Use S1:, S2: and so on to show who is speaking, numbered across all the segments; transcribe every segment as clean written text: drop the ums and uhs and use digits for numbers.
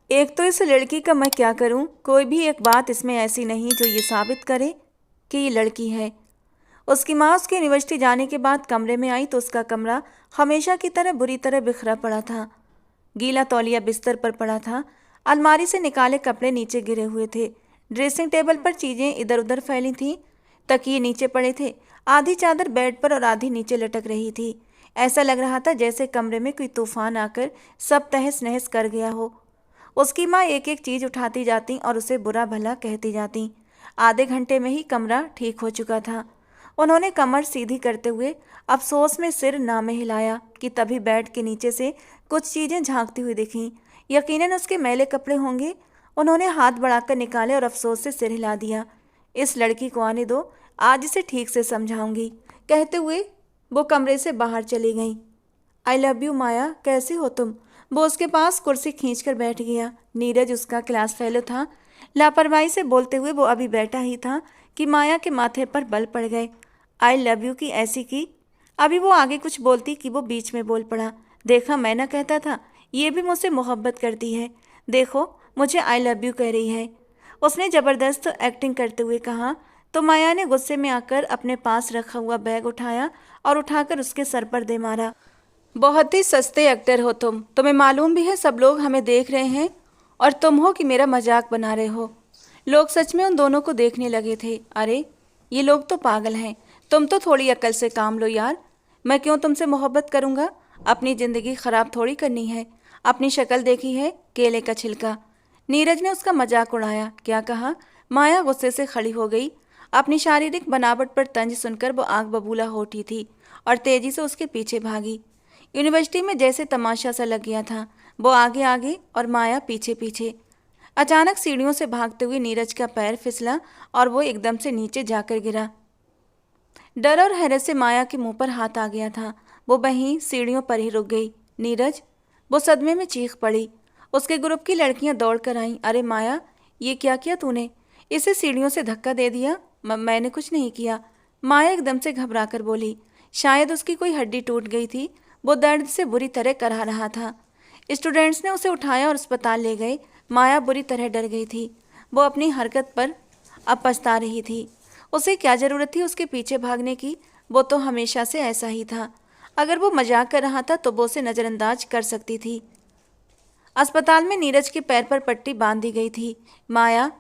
S1: एक तो इस लड़की का मैं क्या करूं? कोई भी एक बात इसमें ऐसी नहीं जो ये साबित करे कि ये लड़की है। उसकी माँ उसके यूनिवर्सिटी जाने के बाद कमरे में आई तो उसका कमरा हमेशा की तरह बुरी तरह बिखरा पड़ा था। गीला तौलिया बिस्तर पर पड़ा था। अलमारी से निकाले कपड़े नीचे गिरे हुए थे। ड्रेसिंग टेबल पर चीज़ें इधर उधर फैली थीं। तकिए नीचे पड़े थे। आधी चादर बेड पर और आधी नीचे लटक रही थी। ऐसा लग रहा था जैसे कमरे में कोई तूफान आकर सब तहस नहस कर गया हो। उसकी माँ एक एक चीज़ उठाती जाती और उसे बुरा भला कहती जाती। आधे घंटे में ही कमरा ठीक हो चुका था। उन्होंने कमर सीधी करते हुए अफसोस में सिर ना में हिलाया कि तभी बेड के नीचे से कुछ चीज़ें झांकती हुई दिखीं। यकीनन उसके मैले कपड़े होंगे। उन्होंने हाथ बढ़ाकर निकाले और अफसोस से सिर हिला दिया। इस लड़की को आने दो, आज इसे ठीक से समझाऊंगी, कहते हुए वो कमरे से बाहर चली गई। आई लव यू माया, कैसी हो तुम? वो उसके पास कुर्सी खींचकर बैठ गया। नीरज उसका क्लास फेलो था। लापरवाही से बोलते हुए वो अभी बैठा ही था कि माया के माथे पर बल पड़ गए। आई लव यू की ऐसी की। अभी वो आगे कुछ बोलती कि वो बीच में बोल पड़ा। देखा, मैं ना कहता था ये भी मुझसे मोहब्बत करती है। देखो, मुझे आई लव यू कह रही है। उसने ज़बरदस्त एक्टिंग करते हुए कहा। तो माया ने गुस्से में आकर अपने पास रखा हुआ बैग उठाया और उठाकर उसके सर पर दे मारा। बहुत ही सस्ते एक्टर हो तुम। तुम्हें मालूम भी है सब लोग हमें देख रहे हैं और तुम हो कि मेरा मजाक बना रहे हो। लोग सच में उन दोनों को देखने लगे थे। अरे, ये लोग तो पागल हैं। तुम तो थोड़ी अक्ल से काम लो यार। मैं क्यों तुमसे मोहब्बत करूँगा? अपनी ज़िंदगी ख़राब थोड़ी करनी है। अपनी शक्ल देखी है, केले का छिलका। नीरज ने उसका मजाक उड़ाया। क्या कहा? माया गुस्से से खड़ी हो गई। अपनी शारीरिक बनावट पर तंज सुनकर वो आग बबूला हो उठी थी और तेजी से उसके पीछे भागी। यूनिवर्सिटी में जैसे तमाशा सा लग गया था। वो आगे आगे और माया पीछे पीछे। अचानक सीढ़ियों से भागते हुए नीरज का पैर फिसला और वो एकदम से नीचे जाकर गिरा। डर और हैरत से माया के मुंह पर हाथ आ गया था। वो वहीं सीढ़ियों पर ही रुक गई। नीरज, वो सदमे में चीख पड़ी। उसके ग्रुप की लड़कियां दौड़ कर आईं। अरे माया, ये क्या किया तूने? इसे सीढ़ियों से धक्का दे दिया? मैंने कुछ नहीं किया, माया एकदम से घबरा कर बोली। शायद उसकी कोई हड्डी टूट गई थी। वो दर्द से बुरी तरह कराह रहा था। स्टूडेंट्स ने उसे उठाया और अस्पताल ले गए। माया बुरी तरह डर गई थी। वो अपनी हरकत पर अब पछता रही थी। उसे क्या ज़रूरत थी उसके पीछे भागने की? वो तो हमेशा से ऐसा ही था। अगर वो मजाक कर रहा था तो वो उसे नज़रअंदाज कर सकती थी। अस्पताल में नीरज के पैर पर पट्टी बांध दी गई थी। माया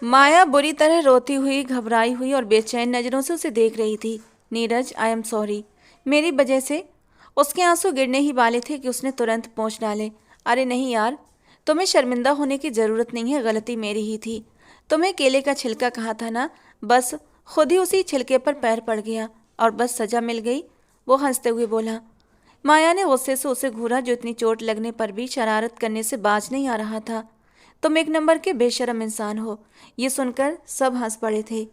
S1: माया बुरी तरह रोती हुई, घबराई हुई और बेचैन नज़रों से उसे देख रही थी। नीरज, आई एम सॉरी, मेरी वजह से। उसके आंसू गिरने ही वाले थे कि उसने तुरंत पोंछ डाले। अरे नहीं यार, तुम्हें शर्मिंदा होने की ज़रूरत नहीं है, गलती मेरी ही थी। तुम्हें केले का छिलका कहा था ना, बस खुद ही उसी छिलके पर पैर पड़ गया और बस सज़ा मिल गई। वो हंसते हुए बोला। माया ने गुस्से से उसे घूरा जो इतनी चोट लगने पर भी शरारत करने से बाज नहीं आ रहा था। तुम एक नंबर के बेशरम इंसान हो। ये सुनकर सब हंस पड़े थे।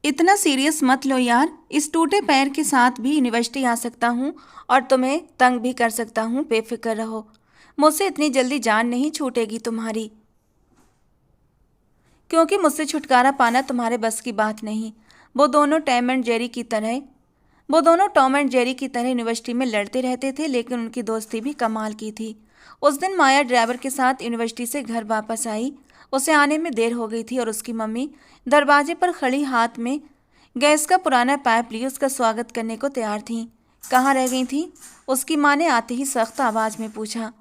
S1: इतना सीरियस मत लो यार। इस टूटे पैर के साथ भी यूनिवर्सिटी आ सकता हूँ और तुम्हें तंग भी कर सकता हूँ। बेफिक्र रहो, मुझसे इतनी जल्दी जान नहीं छूटेगी तुम्हारी, क्योंकि मुझसे छुटकारा पाना तुम्हारे बस की बात नहीं। वो दोनों टॉम एंड जेरी की तरह वो दोनों टॉम एंड जेरी की तरह यूनिवर्सिटी में लड़ते रहते थे, लेकिन उनकी दोस्ती भी कमाल की थी। उस दिन माया ड्राइवर के साथ यूनिवर्सिटी से घर वापस आई। उसे आने में देर हो गई थी और उसकी मम्मी दरवाजे पर खड़ी हाथ में गैस का पुराना पाइप लिए उसका स्वागत करने को तैयार थीं। कहाँ रह गई थी? उसकी माँ ने आते ही सख्त आवाज़ में पूछा।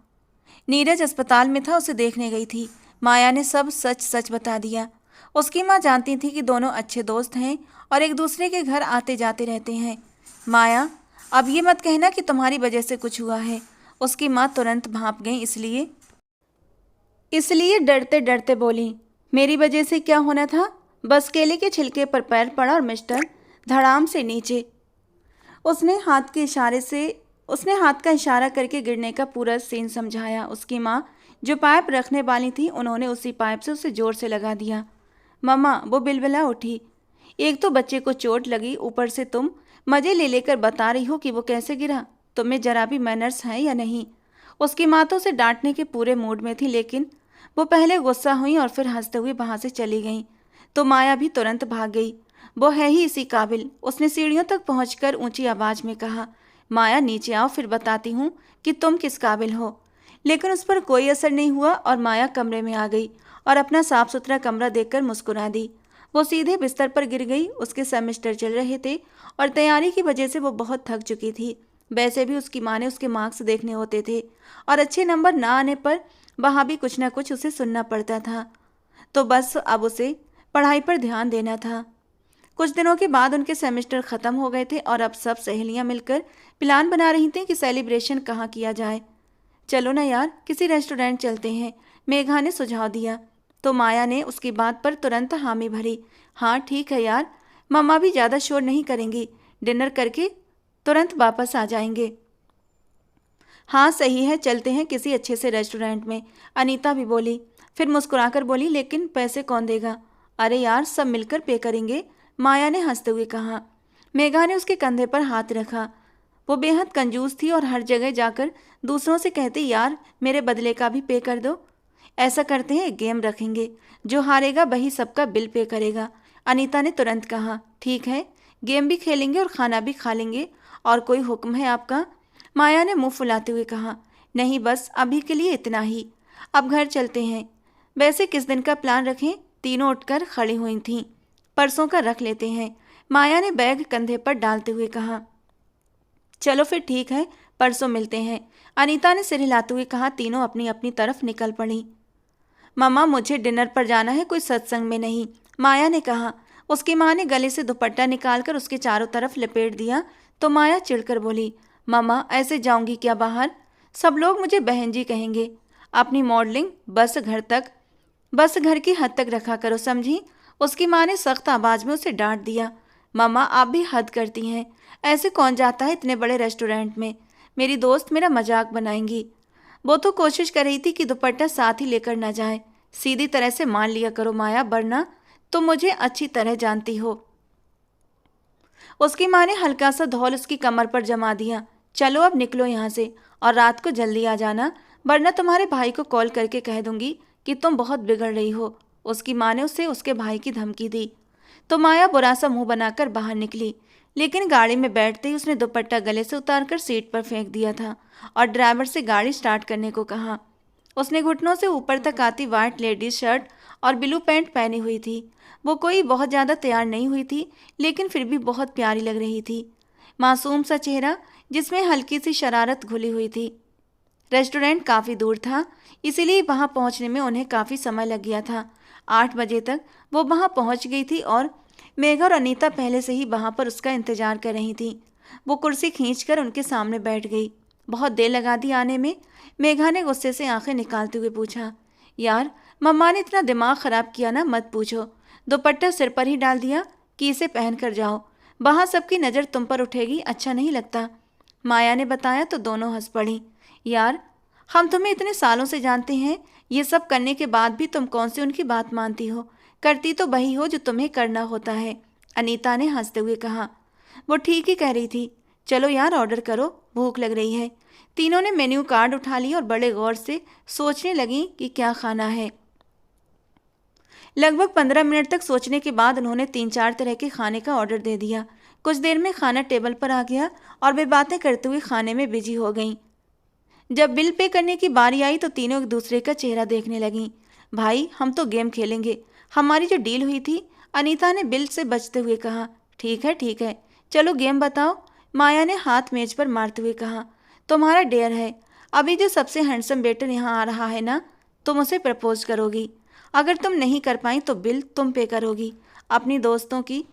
S1: नीरज अस्पताल में था, उसे देखने गई थी। माया ने सब सच सच बता दिया। उसकी माँ जानती थी कि दोनों अच्छे दोस्त हैं और एक दूसरे के घर आते जाते रहते हैं। माया, अब ये मत कहना कि तुम्हारी वजह से कुछ हुआ है। उसकी माँ तुरंत भांप गई। इसलिए डरते डरते बोली, मेरी वजह से क्या होना था? बस केले के छिलके पर पैर पड़ा और मिस्टर धड़ाम से नीचे। उसने हाथ का इशारा करके गिरने का पूरा सीन समझाया। उसकी माँ जो पाइप रखने वाली थी, उन्होंने उसी पाइप से उसे जोर से लगा दिया। मम्मा, वो बिलबिला उठी। एक तो बच्चे को चोट लगी, ऊपर से तुम मजे ले लेकर बता रही हो कि वो कैसे गिरा। तुम्हें जरा भी मैनर्स हैं या नहीं? उसकी माँ तो उसे डांटने के पूरे मूड में थी, लेकिन वो पहले गुस्सा हुई और फिर हंसते हुए वहाँ से चली गई। तो माया भी तुरंत भाग गई। वो है ही इसी काबिल। उसने सीढ़ियों तक पहुंचकर ऊंची आवाज में कहा, माया नीचे आओ, फिर बताती हूँ कि तुम किस काबिल हो। लेकिन उस पर कोई असर नहीं हुआ और माया कमरे में आ गई और अपना साफ सुथरा कमरा देखकर मुस्कुरा दी। वो सीधे बिस्तर पर गिर गई। उसके सेमेस्टर चल रहे थे और तैयारी की वजह से वो बहुत थक चुकी थी। वैसे भी उसकी माँ ने उसके मार्क्स देखने होते थे और अच्छे नंबर ना आने पर वहाँ भी कुछ ना कुछ उसे सुनना पड़ता था। तो बस अब उसे पढ़ाई पर ध्यान देना था। कुछ दिनों के बाद उनके सेमेस्टर ख़त्म हो गए थे और अब सब सहेलियां मिलकर प्लान बना रही थीं कि सेलिब्रेशन कहाँ किया जाए। चलो ना यार, किसी रेस्टोरेंट चलते हैं, मेघा ने सुझाव दिया। तो माया ने उसकी बात पर तुरंत हामी भरी। हाँ ठीक है यार, मम्मा भी ज़्यादा शोर नहीं करेंगी, डिनर करके तुरंत वापस आ जाएंगे। हाँ सही है, चलते हैं किसी अच्छे से रेस्टोरेंट में, अनीता भी बोली। फिर मुस्कुराकर बोली, लेकिन पैसे कौन देगा? अरे यार, सब मिलकर पे करेंगे, माया ने हंसते हुए कहा। मेघा ने उसके कंधे पर हाथ रखा। वो बेहद कंजूस थी और हर जगह जाकर दूसरों से कहती, यार मेरे बदले का भी पे कर दो। ऐसा करते हैं, एक गेम रखेंगे, जो हारेगा वही सबका बिल पे करेगा। अनीता ने तुरंत कहा, ठीक है, गेम भी खेलेंगे और खाना भी खा लेंगे। और कोई हुक्म है आपका? माया ने मुंह फुलाते हुए कहा। नहीं, बस अभी के लिए इतना ही, अब घर चलते हैं। वैसे किस दिन का प्लान रखें? तीनों उठकर खड़ी हुई थीं। परसों का रख लेते हैं, माया ने बैग कंधे पर डालते हुए कहा। चलो फिर ठीक है, परसों मिलते हैं, अनीता ने सिर हिलाते हुए कहा। तीनों अपनी अपनी तरफ निकल पड़ी। मम्मा मुझे डिनर पर जाना है, कोई सत्संग में नहीं, माया ने कहा। उसकी माँ ने गले से दुपट्टा निकालकर उसके चारों तरफ लपेट दिया तो माया चिढ़कर बोली, मम्मा ऐसे जाऊंगी क्या बाहर? सब लोग मुझे बहन जी कहेंगे। अपनी मॉडलिंग बस घर की हद तक रखा करो, समझी? उसकी माँ ने सख्त आवाज में उसे डांट दिया। मम्मा आप भी हद करती हैं, ऐसे कौन जाता है इतने बड़े रेस्टोरेंट में? मेरी दोस्त मेरा मजाक बनाएंगी। वो तो कोशिश कर रही थी कि दुपट्टा साथ ही लेकर ना जाए। सीधी तरह से मान लिया करो माया, वरना तुम मुझे अच्छी तरह जानती हो। उसकी माँ ने हल्का सा धौल उसकी कमर पर जमा दिया। चलो अब निकलो यहाँ से और रात को जल्दी आ जाना, वरना तुम्हारे भाई को कॉल करके कह दूंगी कि तुम बहुत बिगड़ रही हो। उसकी माँ ने उसे उसके भाई की धमकी दी। तो माया बुरा सा मुंह बनाकर बाहर निकली, लेकिन गाड़ी में बैठते ही उसने दुपट्टा गले से उतारकर सीट पर फेंक दिया था और ड्राइवर से गाड़ी स्टार्ट करने को कहा। उसने घुटनों से ऊपर तक आती वाइट लेडीज शर्ट और ब्लू पैंट पहनी हुई थी। वो कोई बहुत ज़्यादा तैयार नहीं हुई थी, लेकिन फिर भी बहुत प्यारी लग रही थी। मासूम सा चेहरा जिसमें हल्की सी शरारत घुली हुई थी। रेस्टोरेंट काफ़ी दूर था, इसीलिए वहां पहुंचने में उन्हें काफ़ी समय लग गया था। 8 बजे तक वो वहां पहुंच गई थी और मेघा और अनीता पहले से ही वहां पर उसका इंतजार कर रही थी। वो कुर्सी खींचकर उनके सामने बैठ गई। बहुत देर लगा दी आने में, मेघा ने गुस्से से आंखें निकालते हुए पूछा। यार मम्मा ने इतना दिमाग खराब किया ना, मत पूछो। दुपट्टा सिर पर ही डाल दिया कि इसे पहन कर जाओ, वहां सबकी नज़र तुम पर उठेगी, अच्छा नहीं लगता। माया ने बताया तो दोनों हंस पड़ी। यार हम तुम्हें इतने सालों से जानते हैं, ये सब करने के बाद भी तुम कौन सी उनकी बात मानती हो? करती तो वही हो जो तुम्हें करना होता है, अनीता ने हंसते हुए कहा। वो ठीक ही कह रही थी। चलो यार ऑर्डर करो, भूख लग रही है। तीनों ने मेन्यू कार्ड उठा लिया और बड़े गौर से सोचने लगी कि क्या खाना है। लगभग 15 मिनट तक सोचने के बाद उन्होंने 3-4 तरह के खाने का ऑर्डर दे दिया। कुछ देर में खाना टेबल पर आ गया और वे बातें करते हुए खाने में बिजी हो गईं। जब बिल पे करने की बारी आई तो तीनों एक दूसरे का चेहरा देखने लगीं। भाई हम तो गेम खेलेंगे, हमारी जो डील हुई थी, अनीता ने बिल से बचते हुए कहा। ठीक है, चलो गेम बताओ, माया ने हाथ मेज पर मारते हुए कहा। तुम्हारा डेयर है, अभी जो सबसे हैंडसम बेटर यहाँ आ रहा है ना, तुम उसे प्रपोज करोगी। अगर तुम नहीं कर पाई तो बिल तुम पे करोगी। अपनी दोस्तों की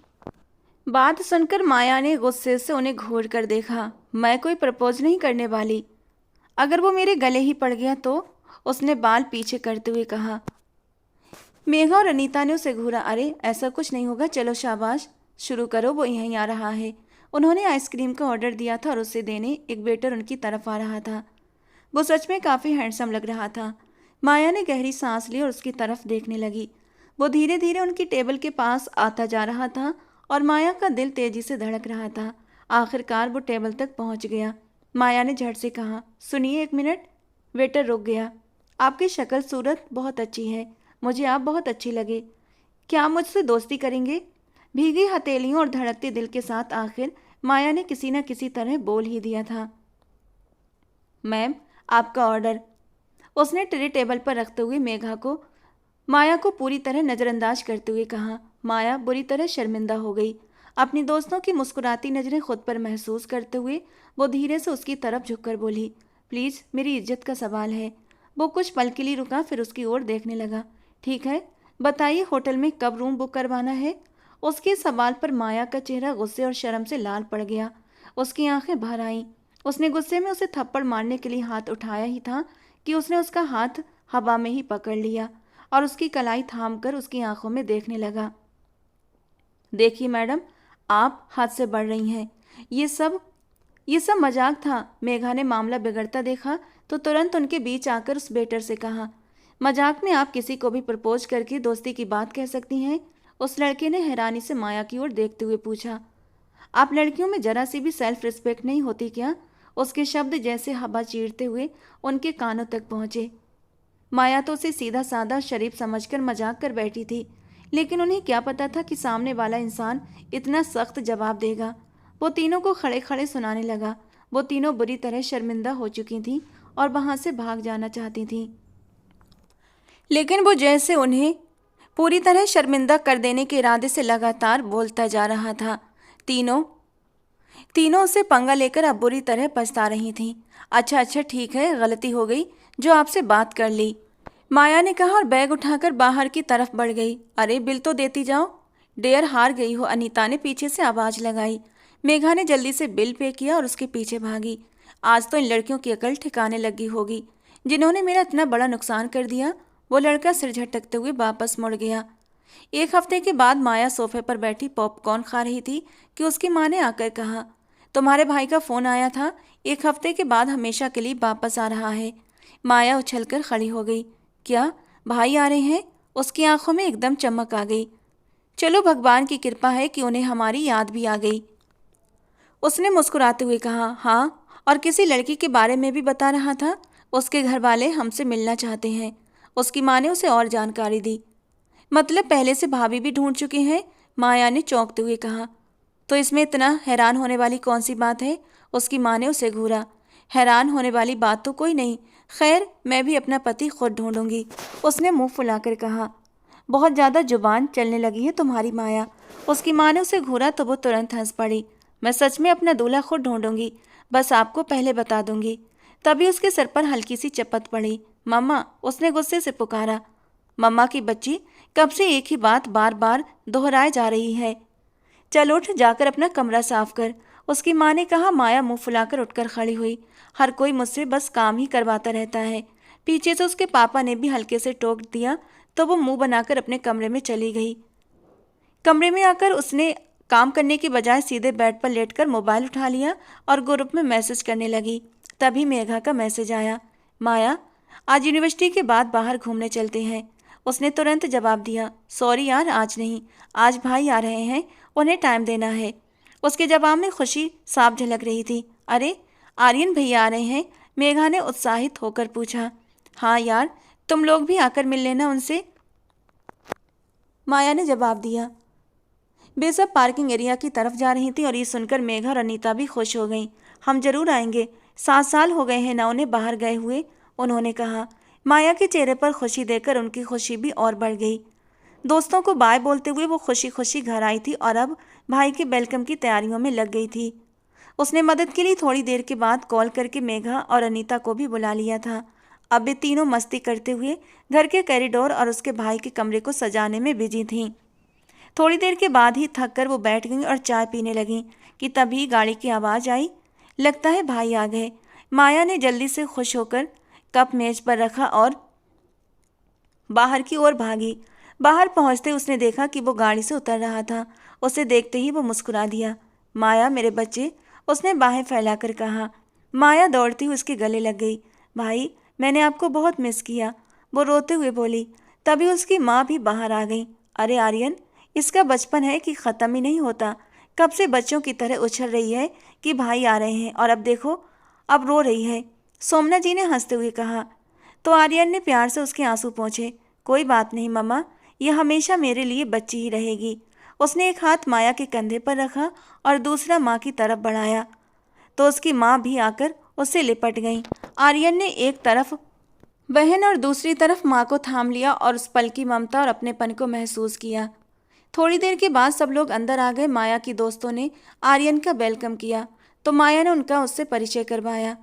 S1: बात सुनकर माया ने गुस्से से उन्हें घूर कर देखा। मैं कोई प्रपोज नहीं करने वाली, अगर वो मेरे गले ही पड़ गया तो, उसने बाल पीछे करते हुए कहा। मेघा और अनीता ने उसे घूरा। अरे ऐसा कुछ नहीं होगा, चलो शाबाश, शुरू करो, वो यहीं आ रहा है। उन्होंने आइसक्रीम का ऑर्डर दिया था और उसे देने एक वेटर उनकी तरफ आ रहा था। वो सच में काफ़ी हैंडसम लग रहा था। माया ने गहरी सांस ली और उसकी तरफ देखने लगी। वो धीरे धीरे उनकी टेबल के पास आता जा रहा था और माया का दिल तेजी से धड़क रहा था। आखिरकार वो टेबल तक पहुंच गया। माया ने झट से कहा, सुनिए 1 मिनट। वेटर रुक गया। आपकी शक्ल सूरत बहुत अच्छी है, मुझे आप बहुत अच्छी लगे, क्या आप मुझसे दोस्ती करेंगे? भीगी हथेलियों और धड़कते दिल के साथ आखिर माया ने किसी न किसी तरह बोल ही दिया था। मैम आपका ऑर्डर। उसने ट्रे टेबल पर रखते हुए माया को पूरी तरह नजरअंदाज करते हुए कहा। माया बुरी तरह शर्मिंदा हो गई। अपनी दोस्तों की मुस्कुराती नजरें खुद पर महसूस करते हुए वो धीरे से उसकी तरफ झुककर बोली, प्लीज, मेरी इज्जत का सवाल है। वो कुछ पल के लिए रुका, फिर उसकी ओर देखने लगा। ठीक है, बताइए, होटल में कब रूम बुक करवाना है? उसके सवाल पर माया का चेहरा गुस्से और शर्म से लाल पड़ गया। उसकी आंखें भर आईं। उसने गुस्से में उसे थप्पड़ मारने के लिए हाथ उठाया ही था कि उसने उसका हाथ हवा में ही पकड़ लिया और उसकी कलाई थामकर उसकी आंखों में देखने लगा। देखिए मैडम, आप हद से बढ़ रही हैं। ये सब मजाक था। मेघा ने मामला बिगड़ता देखा तो तुरंत उनके बीच आकर उस वेटर से कहा, मजाक में आप किसी को भी प्रपोज करके दोस्ती की बात कह सकती हैं? उस लड़के ने हैरानी से माया की ओर देखते हुए पूछा। आप लड़कियों में जरा सी भी सेल्फ रिस्पेक्ट नहीं होती क्या? उसके शब्द जैसे हवा चीरते हुए उनके कानों तक पहुंचे। माया तो उसे सीधा साधा शरीफ समझकर मजाक कर बैठी थी, लेकिन उन्हें क्या पता था कि सामने वाला इंसान इतना सख्त जवाब देगा। वो तीनों को खड़े खड़े सुनाने लगा। वो तीनों बुरी तरह शर्मिंदा हो चुकी थीं और वहां से भाग जाना चाहती थीं, लेकिन वो जैसे उन्हें पूरी तरह शर्मिंदा कर देने के इरादे से लगातार बोलता जा रहा था। तीनों तीनों उसे पंगा लेकर अब बुरी तरह पछता रही थीं। अच्छा अच्छा, ठीक है, गलती हो गई जो आपसे बात कर ली, माया ने कहा और बैग उठाकर बाहर की तरफ बढ़ गई। अरे बिल तो देती जाओ। डेयर, हार गई हो, अनीता ने पीछे से आवाज लगाई। मेघा ने जल्दी से बिल पे किया और उसके पीछे भागी। आज तो इन लड़कियों की अकल ठिकाने लगी होगी, जिन्होंने मेरा इतना बड़ा नुकसान कर दिया। वो लड़का सिर झटकते हुए वापस मुड़ गया। एक हफ्ते के बाद माया सोफे पर बैठी पॉपकॉर्न खा रही थी कि उसकी माँ ने आकर कहा, तुम्हारे भाई का फोन आया था, 1 हफ्ते के बाद हमेशा के लिए वापस आ रहा है। माया उछलकर खड़ी हो गई। क्या भाई आ रहे हैं? उसकी आंखों में एकदम चमक आ गई। चलो, भगवान की कृपा है कि उन्हें हमारी याद भी आ गई, उसने मुस्कुराते हुए कहा। हाँ, और किसी लड़की के बारे में भी बता रहा था। उसके घर वाले हमसे मिलना चाहते हैं। उसकी माँ ने उसे और जानकारी दी। मतलब पहले से भाभी भी ढूंढ चुके हैं? माया ने चौंकते हुए कहा। तो इसमें इतना हैरान होने वाली कौन सी बात है? उसकी माँ ने उसे घूरा। हैरान होने वाली बात तो कोई नहीं। खैर, मैं भी अपना पति खुद ढूंढूंगी, उसने मुंह फुलाकर कहा। बहुत ज़्यादा जुबान चलने लगी है तुम्हारी माया। उसकी माँ ने उसे घूरा तो वो तुरंत हंस पड़ी। मैं सच में अपना दूल्हा खुद ढूंढूंगी, बस आपको पहले बता दूंगी। तभी उसके सर पर हल्की सी चपत पड़ी। मम्मा, उसने गुस्से से पुकारा। मम्मा की बच्ची, कब से एक ही बात बार बार दोहराए जा रही है। चल उठ, जाकर अपना कमरा साफ कर, उसकी माँ ने कहा। माया मुंह फुलाकर उठकर खड़ी हुई। हर कोई मुझसे बस काम ही करवाता रहता है। पीछे से उसके पापा ने भी हल्के से टोक दिया तो वो मुंह बनाकर अपने कमरे में चली गई। कमरे में आकर उसने काम करने की बजाय सीधे बेड पर लेटकर मोबाइल उठा लिया और ग्रुप में मैसेज करने लगी। तभी मेघा का मैसेज आया। माया, आज यूनिवर्सिटी के बाद बाहर घूमने चलते हैं। उसने तुरंत जवाब दिया। सॉरी यार, आज नहीं, आज भाई आ रहे हैं, उन्हें टाइम देना है। उसके जवाब में खुशी साफ झलक रही थी। अरे, आर्यन भैया आ रहे हैं? मेघा ने उत्साहित होकर पूछा। हाँ यार, तुम लोग भी आकर मिल लेना उनसे, माया ने जवाब दिया। वे सब पार्किंग एरिया की तरफ जा रही थी और ये सुनकर मेघा और अनीता भी खुश हो गईं। हम जरूर आएंगे, 7 साल हो गए हैं ना उन्हें बाहर गए हुए, उन्होंने कहा। माया के चेहरे पर खुशी देखकर उनकी खुशी भी और बढ़ गई। दोस्तों को बाय बोलते हुए वो खुशी खुशी घर आई थी और अब भाई के वेलकम की तैयारियों में लग गई थी। उसने मदद के लिए थोड़ी देर के बाद कॉल करके मेघा और अनीता को भी बुला लिया था। अब वे तीनों मस्ती करते हुए घर के कॉरिडोर और उसके भाई के कमरे को सजाने में बिजी थीं। थोड़ी देर के बाद ही थक कर वो बैठ गईं और चाय पीने लगीं कि तभी गाड़ी की आवाज़ आई। लगता है भाई आ गए। माया ने जल्दी से खुश होकर कप मेज पर रखा और बाहर की ओर भागी। बाहर पहुंचते उसने देखा कि वो गाड़ी से उतर रहा था। उसे देखते ही वो मुस्कुरा दिया। माया, मेरे बच्चे, उसने बाहें फैलाकर कहा। माया दौड़ती हुई उसके गले लग गई। भाई, मैंने आपको बहुत मिस किया, वो रोते हुए बोली। तभी उसकी माँ भी बाहर आ गई। अरे आर्यन, इसका बचपन है कि ख़त्म ही नहीं होता। कब से बच्चों की तरह उछल रही है कि भाई आ रहे हैं और अब देखो, अब रो रही है, सोमना जी ने हंसते हुए कहा। तो आर्यन ने प्यार से उसके आंसू पोंछे। कोई बात नहीं मम्मा, यह हमेशा मेरे लिए बच्ची ही रहेगी। उसने एक हाथ माया के कंधे पर रखा और दूसरा माँ की तरफ बढ़ाया तो उसकी माँ भी आकर उससे लिपट गई। आर्यन ने एक तरफ बहन और दूसरी तरफ माँ को थाम लिया और उस पल की ममता और अपनेपन को महसूस किया। थोड़ी देर के बाद सब लोग अंदर आ गए। माया की दोस्तों ने आर्यन का वेलकम किया तो माया ने उनका उससे परिचय करवाया।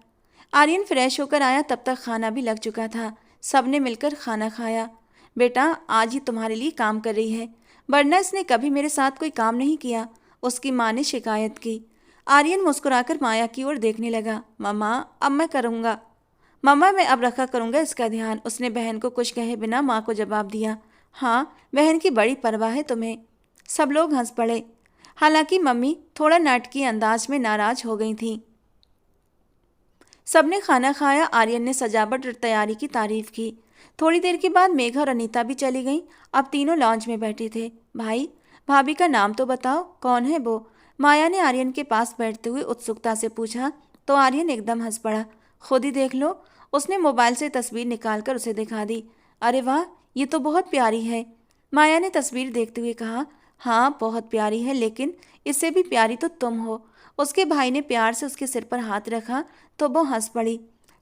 S1: आर्यन फ्रेश होकर आया, तब तक खाना भी लग चुका था। सबने मिलकर खाना खाया। बेटा, आज ही तुम्हारे लिए काम कर रही है, वरना इसने कभी मेरे साथ कोई काम नहीं किया, उसकी माँ ने शिकायत की। आर्यन मुस्कुराकर माया की ओर देखने लगा। मम्मा, अब मैं करूँगा। मम्मा, मैं अब रखा करूँगा इसका ध्यान, उसने बहन को कुछ कहे बिना माँ को जवाब दिया। हाँ, बहन की बड़ी परवाह है तुम्हें। सब लोग हंस पड़े। हालांकि मम्मी थोड़ा नाटकीय अंदाज में नाराज हो गई थी। सबने खाना खाया। आर्यन ने सजावट और तैयारी की तारीफ की। थोड़ी देर के बाद मेघा और अनीता भी चली गईं। अब तीनों लॉन्च में बैठे थे। भाई, भाभी का नाम तो बताओ, कौन है वो? माया ने आर्यन के पास बैठते हुए उत्सुकता से पूछा तो आर्यन एकदम हंस पड़ा। खुद ही देख लो। उसने मोबाइल से तस्वीर निकालकर उसे दिखा दी। अरे वाह, ये तो बहुत प्यारी है। माया ने तस्वीर देखते हुए कहा। हाँ, बहुत प्यारी है, लेकिन इससे भी प्यारी तो तुम हो। उसके भाई ने प्यार से उसके सिर पर हाथ रखा तो वो हंस पड़ी।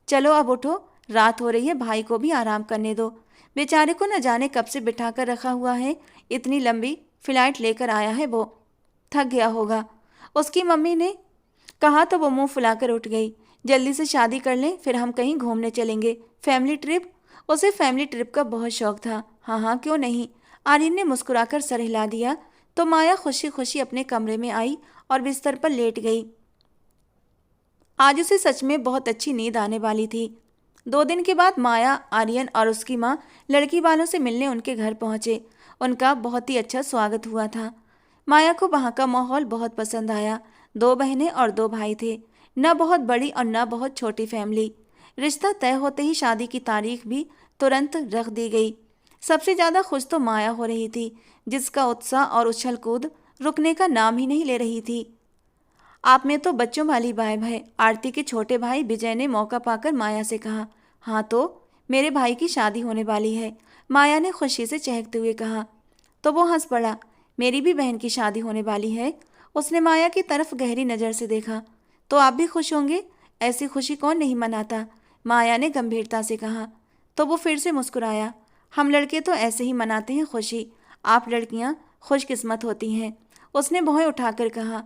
S1: चलो अब उठो, रात हो रही है, भाई को भी आराम करने दो। बेचारे को न जाने कब से बिठा कर रखा हुआ है, इतनी लंबी फ्लाइट लेकर आया है, वो थक गया होगा। उसकी मम्मी ने कहा तो वो मुंह फुलाकर उठ गई। जल्दी से शादी कर लें, फिर हम कहीं घूमने चलेंगे, फैमिली ट्रिप। उसे फैमिली ट्रिप का बहुत शौक था। हाँ हाँ, क्यों नहीं। आर्यन ने मुस्कुराकर सर हिला दिया तो माया खुशी खुशी अपने कमरे में आई और बिस्तर पर लेट गई। आज उसे सच में बहुत अच्छी नींद आने वाली थी। 2 दिन के बाद माया, आर्यन और उसकी माँ लड़की वालों से मिलने उनके घर पहुंचे। उनका बहुत ही अच्छा स्वागत हुआ था। माया को वहाँ का माहौल बहुत पसंद आया। 2 बहनें और 2 भाई थे, न बहुत बड़ी और न बहुत छोटी फैमिली। रिश्ता तय होते ही शादी की तारीख भी तुरंत रख दी गई। सबसे ज़्यादा खुश तो माया हो रही थी, जिसका उत्साह और उछल कूद रुकने का नाम ही नहीं ले रही थी। आप में तो बच्चों वाली वाइब है, आरती के छोटे भाई विजय ने मौका पाकर माया से कहा। हाँ तो मेरे भाई की शादी होने वाली है, माया ने खुशी से चहकते हुए कहा। तो वो हंस पड़ा। मेरी भी बहन की शादी होने वाली है। उसने माया की तरफ गहरी नज़र से देखा। तो आप भी खुश होंगे, ऐसी खुशी कौन नहीं मनाता, माया ने गंभीरता से कहा। तो वो फिर से मुस्कुराया। हम लड़के तो ऐसे ही मनाते हैं खुशी, आप लड़कियां खुशकिस्मत होती हैं, उसने भौं उठाकर कहा।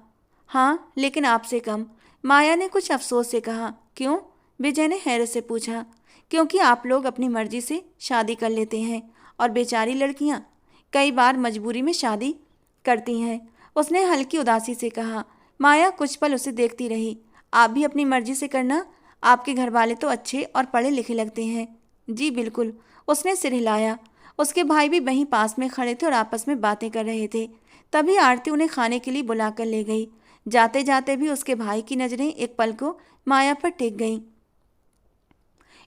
S1: हाँ, लेकिन आपसे कम, माया ने कुछ अफसोस से कहा। क्यों? विजय ने हैरत से पूछा। क्योंकि आप लोग अपनी मर्जी से शादी कर लेते हैं और बेचारी लड़कियां कई बार मजबूरी में शादी करती हैं, उसने हल्की उदासी से कहा। माया कुछ पल उसे देखती रही। आप भी अपनी मर्जी से करना, आपके घर वाले तो अच्छे और पढ़े लिखे लगते हैं। जी बिल्कुल, उसने सिर हिलाया। उसके भाई भी वहीं पास में खड़े थे और आपस में बातें कर रहे थे। तभी आरती उन्हें खाने के लिए बुलाकर ले गई। जाते जाते भी उसके भाई की नज़रें एक पल को माया पर टिक गईं।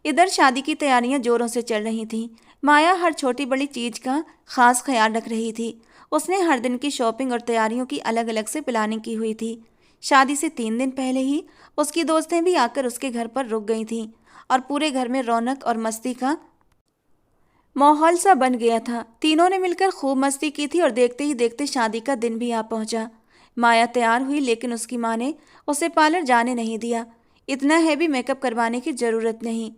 S1: इधर शादी की तैयारियां जोरों से चल रही थीं। माया हर छोटी बड़ी चीज का खास ख्याल रख रही थी। उसने हर दिन की शॉपिंग और तैयारियों की अलग अलग से प्लानिंग की हुई थी। शादी से 3 दिन पहले ही उसकी दोस्तें भी आकर उसके घर पर रुक गई थीं और पूरे घर में रौनक और मस्ती का माहौल सा बन गया था। तीनों ने मिलकर खूब मस्ती की थी और देखते ही देखते शादी का दिन भी आ पहुंचा। माया तैयार हुई, लेकिन उसकी माँ ने उसे पार्लर जाने नहीं दिया। इतना हैवी मेकअप करवाने की ज़रूरत नहीं,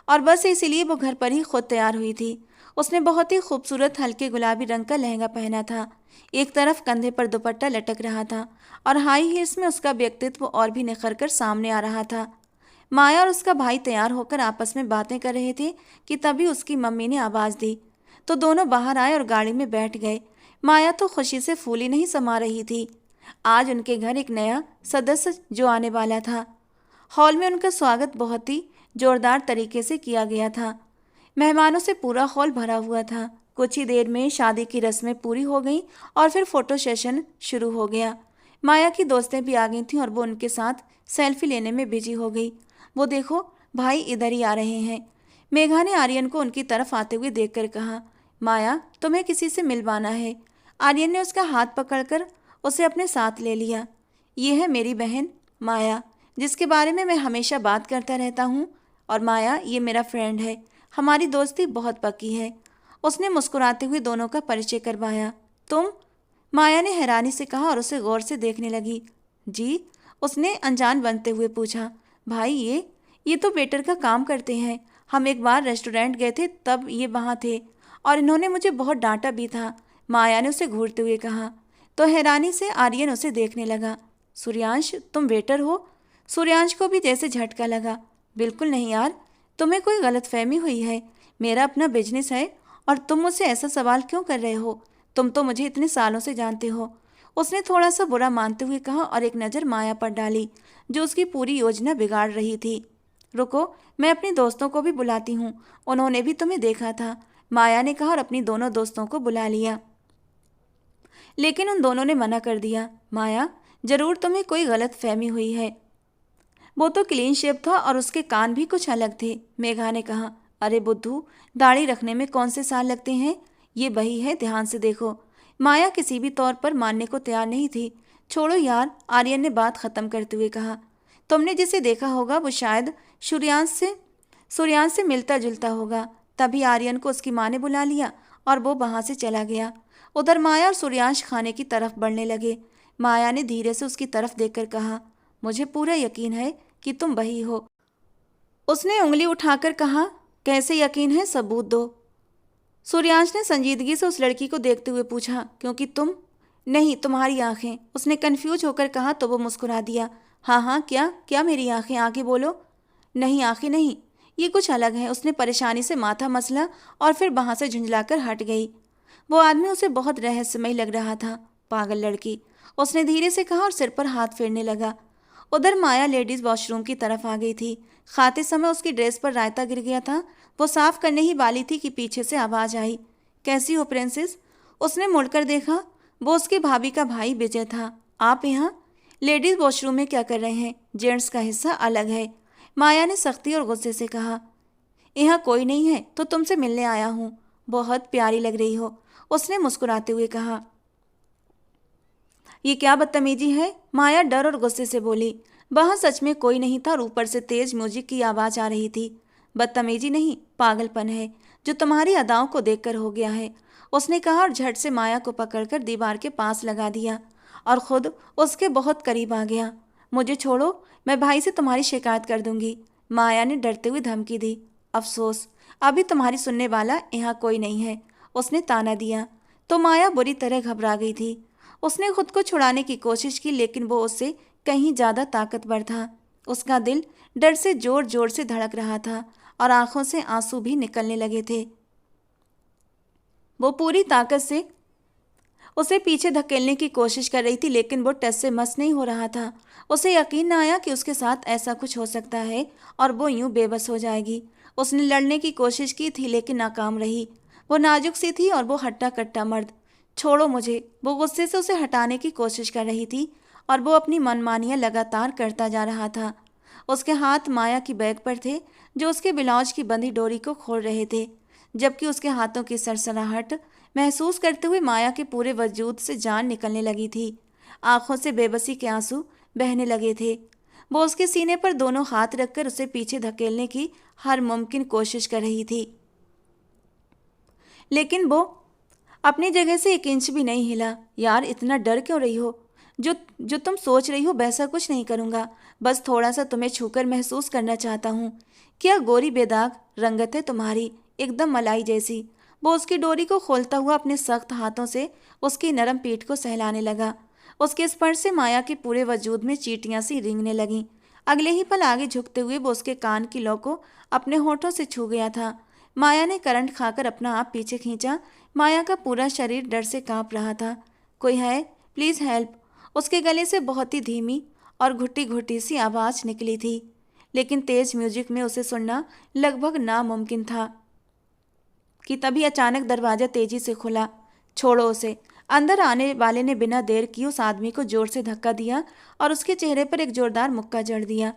S1: और बस इसीलिए वो घर पर ही खुद तैयार हुई थी। उसने बहुत ही खूबसूरत हल्के गुलाबी रंग का लहंगा पहना था। एक तरफ कंधे पर दुपट्टा लटक रहा था और हाई हील्स में उसका व्यक्तित्व और भी निखर कर सामने आ रहा था। माया और उसका भाई तैयार होकर आपस में बातें कर रहे थे कि तभी उसकी मम्मी ने आवाज़ दी तो दोनों बाहर आए और गाड़ी में बैठ गए। माया तो खुशी से फूली नहीं समा रही थी। आज उनके घर एक नया सदस्य जो आने वाला था। हॉल में उनका स्वागत बहुत ही जोरदार तरीके से किया गया था। मेहमानों से पूरा हॉल भरा हुआ था। कुछ ही देर में शादी की रस्में पूरी हो गईं और फिर फोटो सेशन शुरू हो गया। माया की दोस्तें भी आ गई थीं और वो उनके साथ सेल्फी लेने में बिजी हो गई। वो देखो, भाई इधर ही आ रहे हैं, मेघा ने आर्यन को उनकी तरफ आते हुए देखकर कहा। माया, तुम्हें किसी से मिलवाना है। आर्यन ने उसका हाथ पकड़कर उसे अपने साथ ले लिया। ये है मेरी बहन माया, जिसके बारे में मैं हमेशा बात करता रहता हूँ, और माया ये मेरा फ्रेंड है, हमारी दोस्ती बहुत पक्की है। उसने मुस्कुराते हुए दोनों का परिचय करवाया। तुम? माया ने हैरानी से कहा और उसे गौर से देखने लगी। जी, उसने अनजान बनते हुए पूछा। भाई, ये तो वेटर का काम करते हैं, हम एक बार रेस्टोरेंट गए थे, तब ये वहाँ थे और इन्होंने मुझे बहुत डांटा भी था, माया ने उसे घूरते हुए कहा। तो हैरानी से आर्यन उसे देखने लगा। सूर्यांश, तुम वेटर हो? सूर्यांश को भी जैसे झटका लगा। बिल्कुल नहीं यार, तुम्हें कोई गलतफहमी हुई है। मेरा अपना बिजनेस है और तुम मुझसे ऐसा सवाल क्यों कर रहे हो? तुम तो मुझे इतने सालों से जानते हो। उसने थोड़ा सा बुरा मानते हुए कहा और एक नज़र माया पर डाली जो उसकी पूरी योजना बिगाड़ रही थी। रुको, मैं अपने दोस्तों को भी बुलाती हूँ, उन्होंने भी तुम्हें देखा था, माया ने कहा और अपनी दोनों दोस्तों को बुला लिया। लेकिन उन दोनों ने मना कर दिया। माया, जरूर तुम्हें कोई गलत फहमी हुई है। वो तो क्लीन शेव था और उसके कान भी कुछ अलग थे, मेघा ने कहा। अरे बुद्धू, दाढ़ी रखने में कौन से साल लगते हैं? ये वही है, ध्यान से देखो। माया किसी भी तौर पर मानने को तैयार नहीं थी। छोड़ो यार, आर्यन ने बात खत्म करते हुए कहा। तुमने जिसे देखा होगा वो शायद सूर्यांश से मिलता जुलता होगा। तभी आर्यन को उसकी माँ ने बुला लिया और वो वहां से चला गया। उधर माया और सूर्यांश खाने की तरफ बढ़ने लगे। माया ने धीरे से उसकी तरफ देखकर कहा, मुझे पूरा यकीन है कि तुम वही हो। उसने उंगली उठाकर कहा, कैसे यकीन है, सबूत दो। सूर्यांश ने संजीदगी से उस लड़की को देखते हुए पूछा, क्योंकि तुम नहीं, तुम्हारी आंखें। उसने कंफ्यूज होकर कहा तो वो मुस्कुरा दिया। हाँ हाँ, क्या क्या मेरी आंखें? आगे बोलो। नहीं, आंखें नहीं, ये कुछ अलग है। उसने परेशानी से माथा मसला और फिर वहां से झुंझलाकर हट गई। वो आदमी उसे बहुत रहस्यमय लग रहा था। पागल लड़की, उसने धीरे से कहा और सिर पर हाथ फेरने लगा। उधर माया लेडीज वॉशरूम की तरफ आ गई थी। खाते समय उसकी ड्रेस पर रायता गिर गया था। वो साफ करने ही वाली थी कि पीछे से आवाज आई, कैसी हो प्रिंसेस? उसने मुड़कर देखा, वो उसकी भाभी का भाई विजय था। आप यहाँ लेडीज वॉशरूम में क्या कर रहे हैं? जेंट्स का हिस्सा अलग है, माया ने सख्ती और गुस्से से कहा। यहाँ कोई नहीं है तो तुमसे मिलने आया हूँ। बहुत प्यारी लग रही हो, उसने मुस्कुराते हुए कहा। ये क्या बदतमीजी है? माया डर और गुस्से से बोली। वहां सच में कोई नहीं था और ऊपर से तेज म्यूजिक की आवाज आ रही थी। बदतमीजी नहीं, पागलपन है जो तुम्हारी अदाओं को देखकर हो गया है, उसने कहा और झट से माया को पकड़कर दीवार के पास लगा दिया और खुद उसके बहुत करीब आ गया। मुझे छोड़ो, मैं भाई से तुम्हारी शिकायत कर दूंगी, माया ने डरते हुए धमकी दी। अफसोस, अभी तुम्हारी सुनने वाला यहाँ कोई नहीं है, उसने ताना दिया। तो माया बुरी तरह घबरा गई थी। उसने खुद को छुड़ाने की कोशिश की, लेकिन वो उससे कहीं ज्यादा ताकतवर था। उसका दिल डर से जोर जोर से धड़क रहा था और आंखों से आंसू भी निकलने लगे थे। वो पूरी ताकत से उसे पीछे धकेलने की कोशिश कर रही थी, लेकिन वो टस से मस नहीं हो रहा था। उसे यकीन न आया कि उसके साथ ऐसा कुछ हो सकता है और वो यूं बेबस हो जाएगी। उसने लड़ने की कोशिश की थी लेकिन नाकाम रही। वो नाजुक सी थी और वो हट्टा कट्टा मर्द। छोड़ो मुझे, वो गुस्से से उसे हटाने की कोशिश कर रही थी और वो अपनी मनमानियां लगातार करता जा रहा था। उसके हाथ माया की बैग पर थे जो उसके ब्लाउज की बंधी डोरी को खोल रहे थे, जबकि उसके हाथों की सरसराहट महसूस करते हुए माया के पूरे वजूद से जान निकलने लगी थी। आंखों से बेबसी के आंसू बहने लगे थे। वो उसके सीने पर दोनों हाथ रखकर उसे पीछे धकेलने की हर मुमकिन कोशिश कर रही थी, लेकिन वो अपनी जगह से एक इंच भी नहीं हिला। यार, इतना डर क्यों रही हो? जो जो तुम सोच रही हो वैसा कुछ नहीं करूँगा, बस थोड़ा सा तुम्हें छूकर महसूस करना चाहता हूँ। क्या गोरी बेदाग रंगत है तुम्हारी, एकदम मलाई जैसी। वो उसकी डोरी को खोलता हुआ अपने सख्त हाथों से उसकी नरम पीठ को सहलाने लगा। उसके स्पर्श से माया के पूरे वजूद में चींटियां सी रेंगने लगीं। अगले ही पल आगे झुकते हुए वो उसके कान की लौ को अपने होठों से छू गया था। माया ने करंट खाकर अपना आप पीछे खींचा। माया का पूरा शरीर डर से कांप रहा था। कोई है? Please help. उसके गले से बहुत ही धीमी और घुटी घुटी सी आवाज निकली थी, लेकिन तेज म्यूजिक में उसे सुनना लगभग नामुमकिन था कि तभी अचानक दरवाजा तेजी से खुला। छोड़ो उसे। अंदर आने वाले ने बिना देर किए उस आदमी को जोर से धक्का दिया और उसके चेहरे पर एक जोरदार मुक्का जड़ दिया।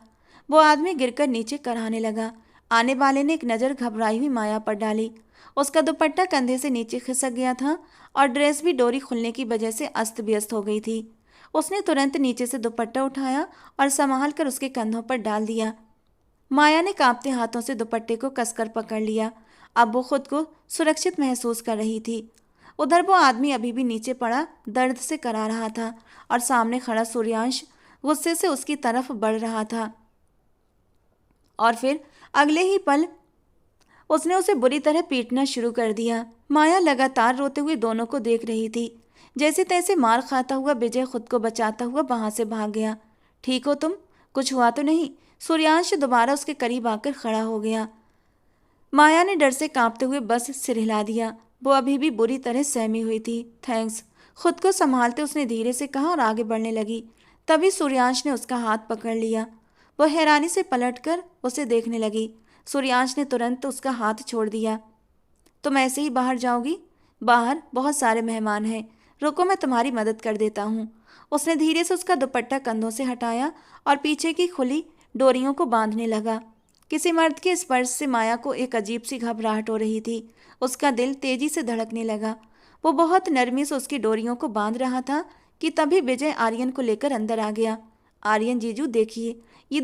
S1: वो आदमी गिरकर नीचे कराने लगा। आने वाले ने एक नज़र घबराई हुई माया पर डाली। उसका दुपट्टा कंधे से नीचे खिसक गया था और ड्रेस भी डोरी खुलने की वजह से अस्त व्यस्त हो गई थी। उसने तुरंत नीचे से दुपट्टा उठाया और संभाल कर उसके कंधों पर डाल दिया। माया ने कांपते हाथों से दुपट्टे को कसकर पकड़ लिया। अब वो खुद को सुरक्षित महसूस कर रही थी। उधर वो आदमी अभी भी नीचे पड़ा दर्द से करा रहा था और सामने खड़ा सूर्यांश गुस्से से उसकी तरफ बढ़ रहा था। और फिर अगले ही पल उसने उसे बुरी तरह पीटना शुरू कर दिया। माया लगातार रोते हुए दोनों को देख रही थी। जैसे तैसे मार खाता हुआ विजय खुद को बचाता हुआ वहां से भाग गया। ठीक हो तुम? कुछ हुआ तो नहीं? सूर्यांश दोबारा उसके करीब आकर खड़ा हो गया। माया ने डर से कांपते हुए बस सिर हिला दिया। वो अभी भी बुरी तरह सहमी हुई थी। थैंक्स। खुद को संभालते उसने धीरे से कहा और आगे बढ़ने लगी। तभी सूर्यांश ने उसका हाथ पकड़ लिया। वो हैरानी से पलटकर उसे देखने लगी। सूर्यांश ने तुरंत उसका हाथ छोड़ दिया। तुम ऐसे ही बाहर जाओगी? बाहर बहुत सारे मेहमान हैं। रुको, मैं तुम्हारी मदद कर देता हूँ। उसने धीरे से उसका दुपट्टा कंधों से हटाया और पीछे की खुली डोरियों को बांधने लगा। किसी मर्द के स्पर्श से माया को एक अजीब सी घबराहट हो रही थी। उसका दिल तेजी से धड़कने लगा। वो बहुत नरमी से उसकी डोरियों को बांध रहा था कि तभी विजय आर्यन को लेकर अंदर आ गया। आर्यन जीजू देखिए, ये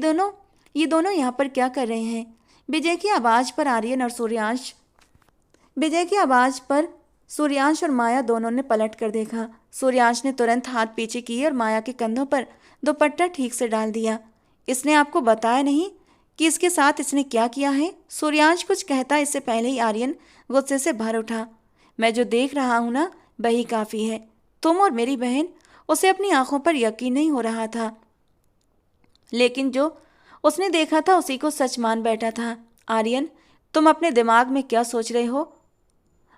S1: दोनों यहाँ पर क्या कर रहे हैं? विजय की आवाज़ पर सूर्यांश और माया दोनों ने पलट कर देखा। सूर्यांश ने तुरंत हाथ पीछे किए और माया के कंधों पर दुपट्टा ठीक से डाल दिया। इसने आपको बताया नहीं कि इसके साथ इसने क्या किया है? सूर्यांश कुछ कहता इससे पहले ही आर्यन गुस्से से भर उठा। मैं जो देख रहा हूं ना, वही काफ़ी है। तुम और मेरी बहन। उसे अपनी आंखों पर यकीन नहीं हो रहा था, लेकिन जो उसने देखा था उसी को सच मान बैठा था। आर्यन, तुम अपने दिमाग में क्या सोच रहे हो?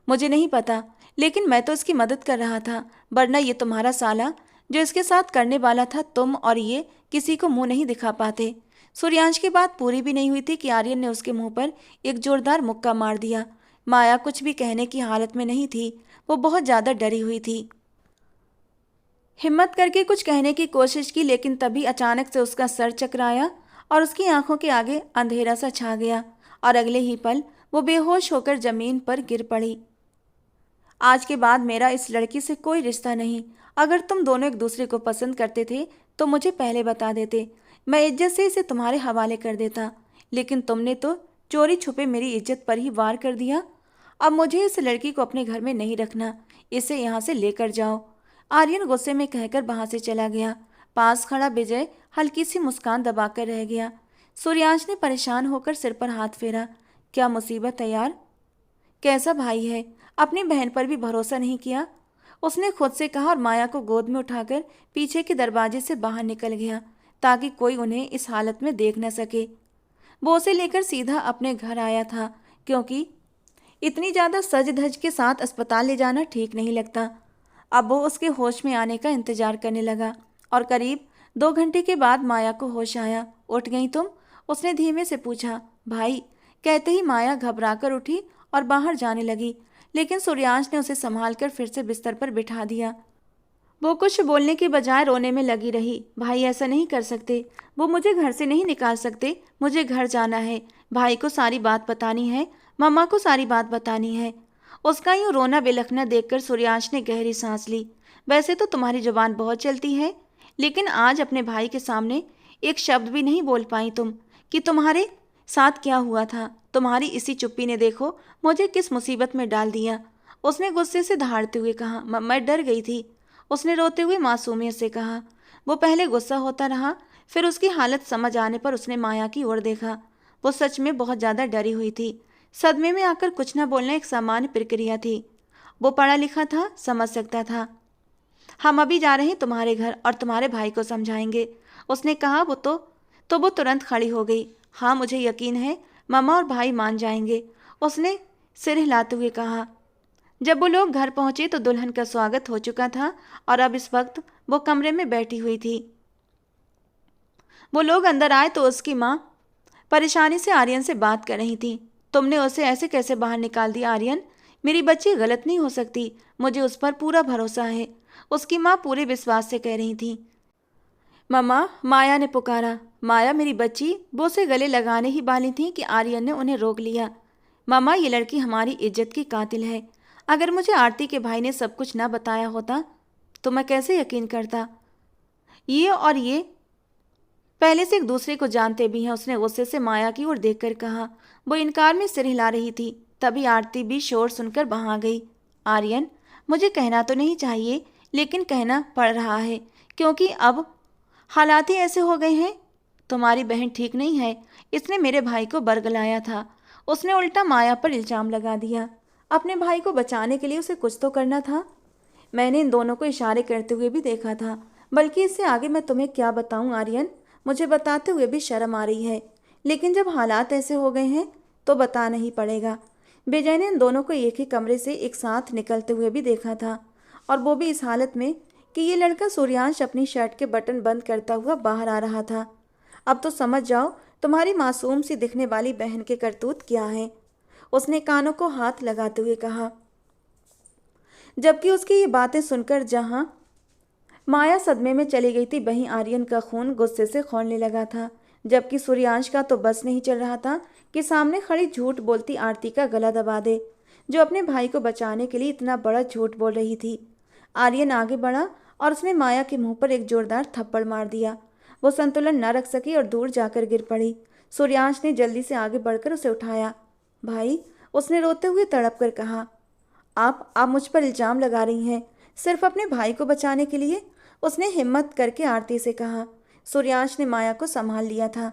S1: मुझे नहीं पता, लेकिन मैं तो इसकी मदद कर रहा था। वरना ये तुम्हारा साला जो इसके साथ करने वाला था, तुम और ये किसी को मुंह नहीं दिखा पाते। सूर्यांश की बात पूरी भी नहीं हुई थी कि आर्यन ने उसके मुंह पर एक जोरदार मुक्का मार दिया। माया कुछ भी कहने की हालत में नहीं थी। वो बहुत ज़्यादा डरी हुई थी। हिम्मत करके कुछ कहने की कोशिश की, लेकिन तभी अचानक से उसका सर चकराया और उसकी आंखों के आगे अंधेरा सा छा गया और अगले ही पल वो बेहोश होकर जमीन पर गिर पड़ी। आज के बाद मेरा इस लड़की से कोई रिश्ता नहीं। अगर तुम दोनों एक दूसरे को पसंद करते थे तो मुझे पहले बता देते। मैं इज्जत से इसे तुम्हारे हवाले कर देता, लेकिन तुमने तो चोरी छुपे मेरी इज्जत पर ही वार कर दिया। अब मुझे इस लड़की को अपने घर में नहीं रखना। इसे यहाँ से लेकर जाओ। आर्यन गुस्से में कहकर वहां से चला गया। पास खड़ा विजय हल्की सी मुस्कान दबाकर रह गया। सूर्यांश ने परेशान होकर सिर पर हाथ फेरा। क्या मुसीबत है यार, कैसा भाई है, अपनी बहन पर भी भरोसा नहीं किया। उसने खुद से कहा और माया को गोद में उठाकर पीछे के दरवाजे से बाहर निकल गया ताकि कोई उन्हें इस हालत में देख न सके। वो उसे लेकर सीधा अपने घर आया था, क्योंकि इतनी ज़्यादा सज धज के साथ अस्पताल ले जाना ठीक नहीं लगता। अब वो उसके होश में आने का इंतजार करने लगा और करीब 2 घंटे के बाद माया को होश आया। उठ गई तुम? उसने धीमे से पूछा। भाई, कहते ही माया घबराकर उठी और बाहर जाने लगी, लेकिन सूर्यांश ने उसे संभालकर फिर से बिस्तर पर बिठा दिया। वो कुछ बोलने के बजाय रोने में लगी रही। भाई, ऐसा नहीं कर सकते। वो मुझे घर से नहीं निकाल सकते। मुझे घर जाना है। भाई को सारी बात बतानी है। मम्मा को सारी बात बतानी है। उसका यूं रोना बिलखना देखकर सूर्यांश ने गहरी सांस ली। वैसे तो तुम्हारी जुबान बहुत चलती है, लेकिन आज अपने भाई के सामने एक शब्द भी नहीं बोल पाई तुम कि तुम्हारे साथ क्या हुआ था। तुम्हारी इसी चुप्पी ने देखो मुझे किस मुसीबत में डाल दिया। उसने गुस्से से दहाड़ते हुए कहा। मैं डर गई थी, उसने रोते हुए मासूमियत से कहा। वो पहले गुस्सा होता रहा, फिर उसकी हालत समझ आने पर उसने माया की ओर देखा। वो सच में बहुत ज़्यादा डरी हुई थी। सदमे में आकर कुछ न बोलना एक सामान्य प्रक्रिया थी। वो पढ़ा लिखा था, समझ सकता था। हम अभी जा रहे हैं तुम्हारे घर और तुम्हारे भाई को समझाएंगे, उसने कहा। वो तुरंत खड़ी हो गई। हाँ, मुझे यकीन है मामा और भाई मान जाएंगे, उसने सिर हिलाते हुए कहा। जब वो लोग घर पहुंचे तो दुल्हन का स्वागत हो चुका था और अब इस वक्त वो कमरे में बैठी हुई थी। वो लोग अंदर आए तो उसकी माँ परेशानी से आर्यन से बात कर रही थी। तुमने उसे ऐसे कैसे बाहर निकाल दिया आर्यन? मेरी बच्ची गलत नहीं हो सकती, मुझे उस पर पूरा भरोसा है, उसकी माँ पूरे विश्वास से कह रही थी। मम्मा, माया ने पुकारा। माया, मेरी बच्ची। वो उसे गले लगाने ही वाली थी कि आर्यन ने उन्हें रोक लिया। मम्मा, ये लड़की हमारी इज्जत की कातिल है। अगर मुझे आरती के भाई ने सब कुछ ना बताया होता तो मैं कैसे यकीन करता? ये पहले से एक दूसरे को जानते भी हैं, उसने गुस्से से माया की ओर देखकर कहा। वो इनकार में सिर हिला रही थी। तभी आरती भी शोर सुनकर वहां आ गई। आर्यन, मुझे कहना तो नहीं चाहिए, लेकिन कहना पड़ रहा है, क्योंकि अब हालात ही ऐसे हो गए हैं। तुम्हारी बहन ठीक नहीं है, इसने मेरे भाई को बरगलाया था। उसने उल्टा माया पर इल्जाम लगा दिया। अपने भाई को बचाने के लिए उसे कुछ तो करना था। मैंने इन दोनों को इशारे करते हुए भी देखा था। बल्कि इससे आगे मैं तुम्हें क्या बताऊं आर्यन, मुझे बताते हुए भी शर्म आ रही है। लेकिन जब हालात ऐसे हो गए हैं तो बताना ही पड़ेगा। विजय ने इन दोनों को एक ही कमरे से एक साथ निकलते हुए भी देखा था, और वो भी इस हालत में कि ये लड़का सूर्यांश अपनी शर्ट के बटन बंद करता हुआ बाहर आ रहा था। अब तो समझ जाओ तुम्हारी मासूम सी दिखने वाली बहन के करतूत क्या है, उसने कानों को हाथ लगाते हुए कहा। जबकि उसकी ये बातें सुनकर जहां माया सदमे में चली गई थी, वहीं आर्यन का खून गुस्से से खौलने लगा था। जबकि सूर्यांश का तो बस नहीं चल रहा था कि सामने खड़ी झूठ बोलती आरती का गला दबा दे, जो अपने भाई को बचाने के लिए इतना बड़ा झूठ बोल रही थी। आर्यन आगे बढ़ा और उसने माया के मुंह पर एक जोरदार थप्पड़ मार दिया। वो संतुलन न रख सकी और दूर जाकर गिर पड़ी। सूर्यांश ने जल्दी से आगे बढ़कर उसे उठाया। भाई, उसने रोते हुए तड़प कर कहा, आप मुझ पर इल्जाम लगा रही हैं, सिर्फ अपने भाई को बचाने के लिए, उसने हिम्मत करके आरती से कहा। सूर्यांश ने माया को संभाल लिया था।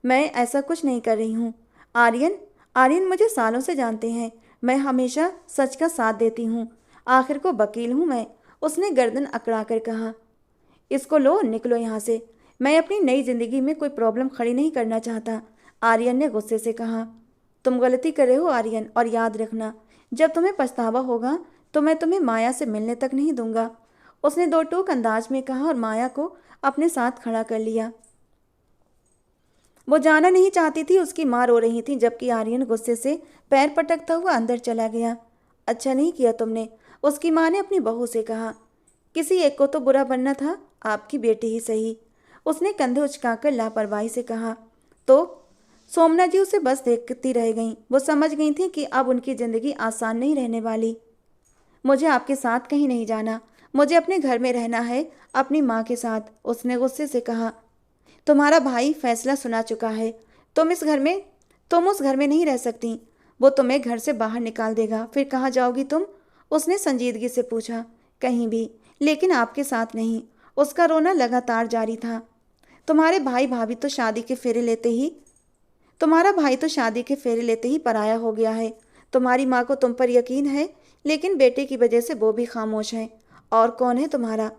S1: मैं ऐसा कुछ नहीं कर रही हूँ। आर्यन आर्यन मुझे सालों से जानते हैं, मैं हमेशा सच का साथ देती हूँ। आखिर को वकील हूँ मैं, उसने गर्दन अकड़ा कर कहा। इसको लो, निकलो यहाँ से, मैं अपनी नई जिंदगी में कोई प्रॉब्लम खड़ी नहीं करना चाहता, आर्यन ने गुस्से से कहा। तुम गलती कर रहे हो आर्यन, और याद रखना, जब तुम्हें पछतावा होगा तो मैं तुम्हें माया से मिलने तक नहीं दूंगा, उसने दो टूक अंदाज में कहा और माया को अपने साथ खड़ा कर लिया। वो जाना नहीं चाहती थी, उसकी माँ रो रही थी, जबकि आर्यन गुस्से से पैर पटकता हुआ अंदर चला गया। अच्छा नहीं किया तुमने, उसकी माँ ने अपनी बहू से कहा। किसी एक को तो बुरा बनना था, आपकी बेटी ही सही, उसने कंधे उचकाकर लापरवाही से कहा। तो सोमना जी उसे बस देखती रह गईं। वो समझ गई थी कि अब उनकी जिंदगी आसान नहीं रहने वाली। मुझे आपके साथ कहीं नहीं जाना, मुझे अपने घर में रहना है, अपनी माँ के साथ, उसने गुस्से से कहा। तुम्हारा भाई फैसला सुना चुका है, तुम उस घर में नहीं रह सकती, वो तुम्हें घर से बाहर निकाल देगा, फिर कहाँ जाओगी तुम, उसने संजीदगी से पूछा। कहीं भी, लेकिन आपके साथ नहीं, उसका रोना लगातार जारी था। तुम्हारा भाई तो शादी के फेरे लेते ही पराया हो गया है। तुम्हारी माँ को तुम पर यकीन है, लेकिन बेटे की वजह से वो भी खामोश है। और कौन है तुम्हारा,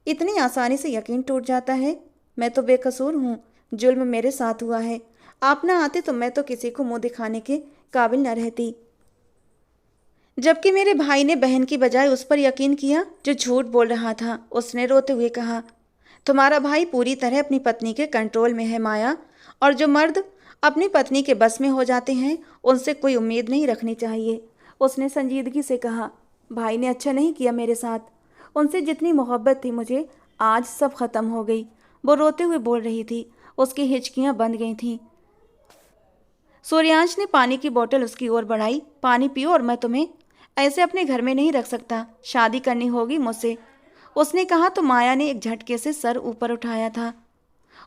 S1: इतनी आसानी से यकीन टूट जाता है। मैं तो बेकसूर हूँ, जुल्म मेरे साथ हुआ है, आप ना आते तो मैं तो किसी को मुंह दिखाने के काबिल न रहती। जबकि मेरे भाई ने बहन की बजाय उस पर यकीन किया जो झूठ बोल रहा था, उसने रोते हुए कहा। तुम्हारा भाई पूरी तरह अपनी पत्नी के कंट्रोल में है माया, और जो मर्द अपनी पत्नी के बस में हो जाते हैं उनसे कोई उम्मीद नहीं रखनी चाहिए, उसने संजीदगी से कहा। भाई ने अच्छा नहीं किया मेरे साथ, उनसे जितनी मोहब्बत थी मुझे, आज सब खत्म हो गई, वो रोते हुए बोल रही थी। उसकी हिचकियां बंद गई थीं। सूर्यांश ने पानी की बोतल उसकी ओर बढ़ाई। पानी पियो, और मैं तुम्हें ऐसे अपने घर में नहीं रख सकता, शादी करनी होगी मुझसे, उसने कहा। तो माया ने एक झटके से सर ऊपर उठाया था।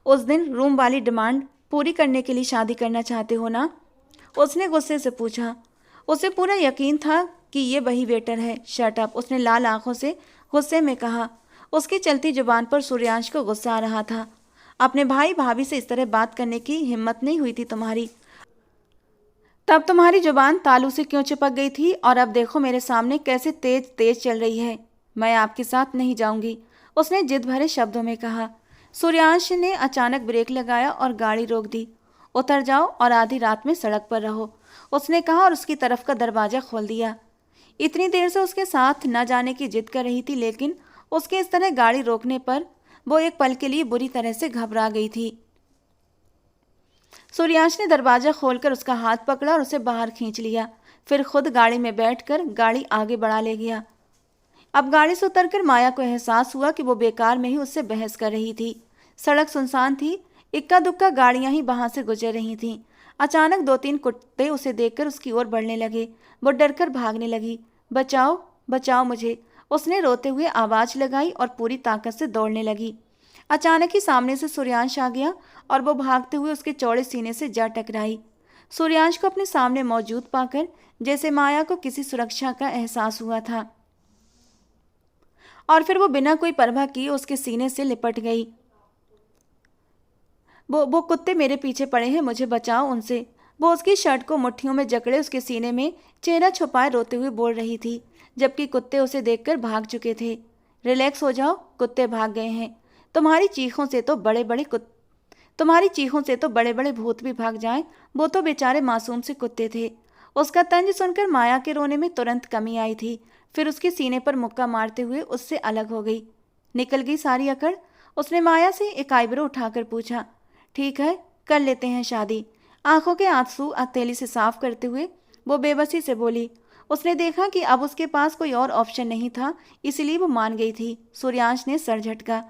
S1: उस दिन रूम वाली डिमांड पूरी करने के लिए शादी करना चाहते हो ना, उसने गुस्से से पूछा। उसे पूरा यकीन था कि ये वही वेटर है। शट अप, उसने लाल आंखों से गुस्से में कहा। उसकी चलती जुबान पर सूर्यांश को गुस्सा आ रहा था। अपने भाई भाभी से इस तरह बात करने की हिम्मत नहीं हुई थी तुम्हारी, तब तुम्हारी जुबान तालू से क्यों चिपक गई थी, और अब देखो मेरे सामने कैसे तेज तेज चल रही है। मैं आपके साथ नहीं जाऊंगी, उसने जिद भरे शब्दों में कहा। सूर्यांश ने अचानक ब्रेक लगाया और गाड़ी रोक दी। उतर जाओ और आधी रात में सड़क पर रहो, उसने कहा और उसकी तरफ का दरवाजा खोल दिया। इतनी देर से उसके साथ न जाने की जिद कर रही थी, लेकिन उसके इस तरह गाड़ी रोकने पर वो एक पल के लिए बुरी तरह से घबरा गई थी। सूर्यांश ने दरवाजा खोलकर उसका हाथ पकड़ा और उसे बाहर खींच लिया, फिर खुद गाड़ी में बैठकर गाड़ी आगे बढ़ा ले गया। अब गाड़ी से उतरकर माया को एहसास हुआ कि वो बेकार में ही उससे बहस कर रही थी। सड़क सुनसान थी, इक्का दुक्का गाड़ियां ही वहां से गुजर रही थीं। अचानक दो तीन कुत्ते उसे देखकर उसकी ओर बढ़ने लगे। वो डरकर भागने लगी। बचाओ बचाओ मुझे, उसने रोते हुए आवाज लगाई और पूरी ताकत से दौड़ने लगी। अचानक ही सामने से सूर्यांश आ गया और वो भागते हुए उसके चौड़े सीने से जा टकराई। सूर्यांश को अपने सामने मौजूद पाकर जैसे माया को किसी सुरक्षा का एहसास हुआ था, और फिर वो बिना कोई परवाह किए उसके सीने से लिपट गई। वो कुत्ते मेरे पीछे पड़े हैं, मुझे बचाओ उनसे, वो उसकी शर्ट को मुट्ठियों में जकड़े उसके सीने में चेहरा छुपाए रोते हुए बोल रही थी, जबकि कुत्ते उसे देखकर भाग चुके थे। रिलैक्स हो जाओ, कुत्ते भाग गए हैं। तुम्हारी चीखों से तो बड़े बड़े तुम्हारी चीखों से तो बड़े बड़े भूत भी भाग जाएं। वो तो बेचारे मासूम से कुत्ते थे। उसका तंज सुनकर माया के रोने में तुरंत कमी आई थी। फिर उसके सीने पर मुक्का मारते हुए उससे अलग हो गई। निकल गई सारी अकड़। उसने माया से एक आईब्रो उठाकर पूछा, ठीक है, कर लेते हैं शादी। आंखों के आंसू हथेली से साफ करते हुए वो बेबसी से बोली। उसने देखा कि अब उसके पास कोई और ऑप्शन नहीं था, इसलिए वो मान गई थी। सूर्यांश ने सर झटका।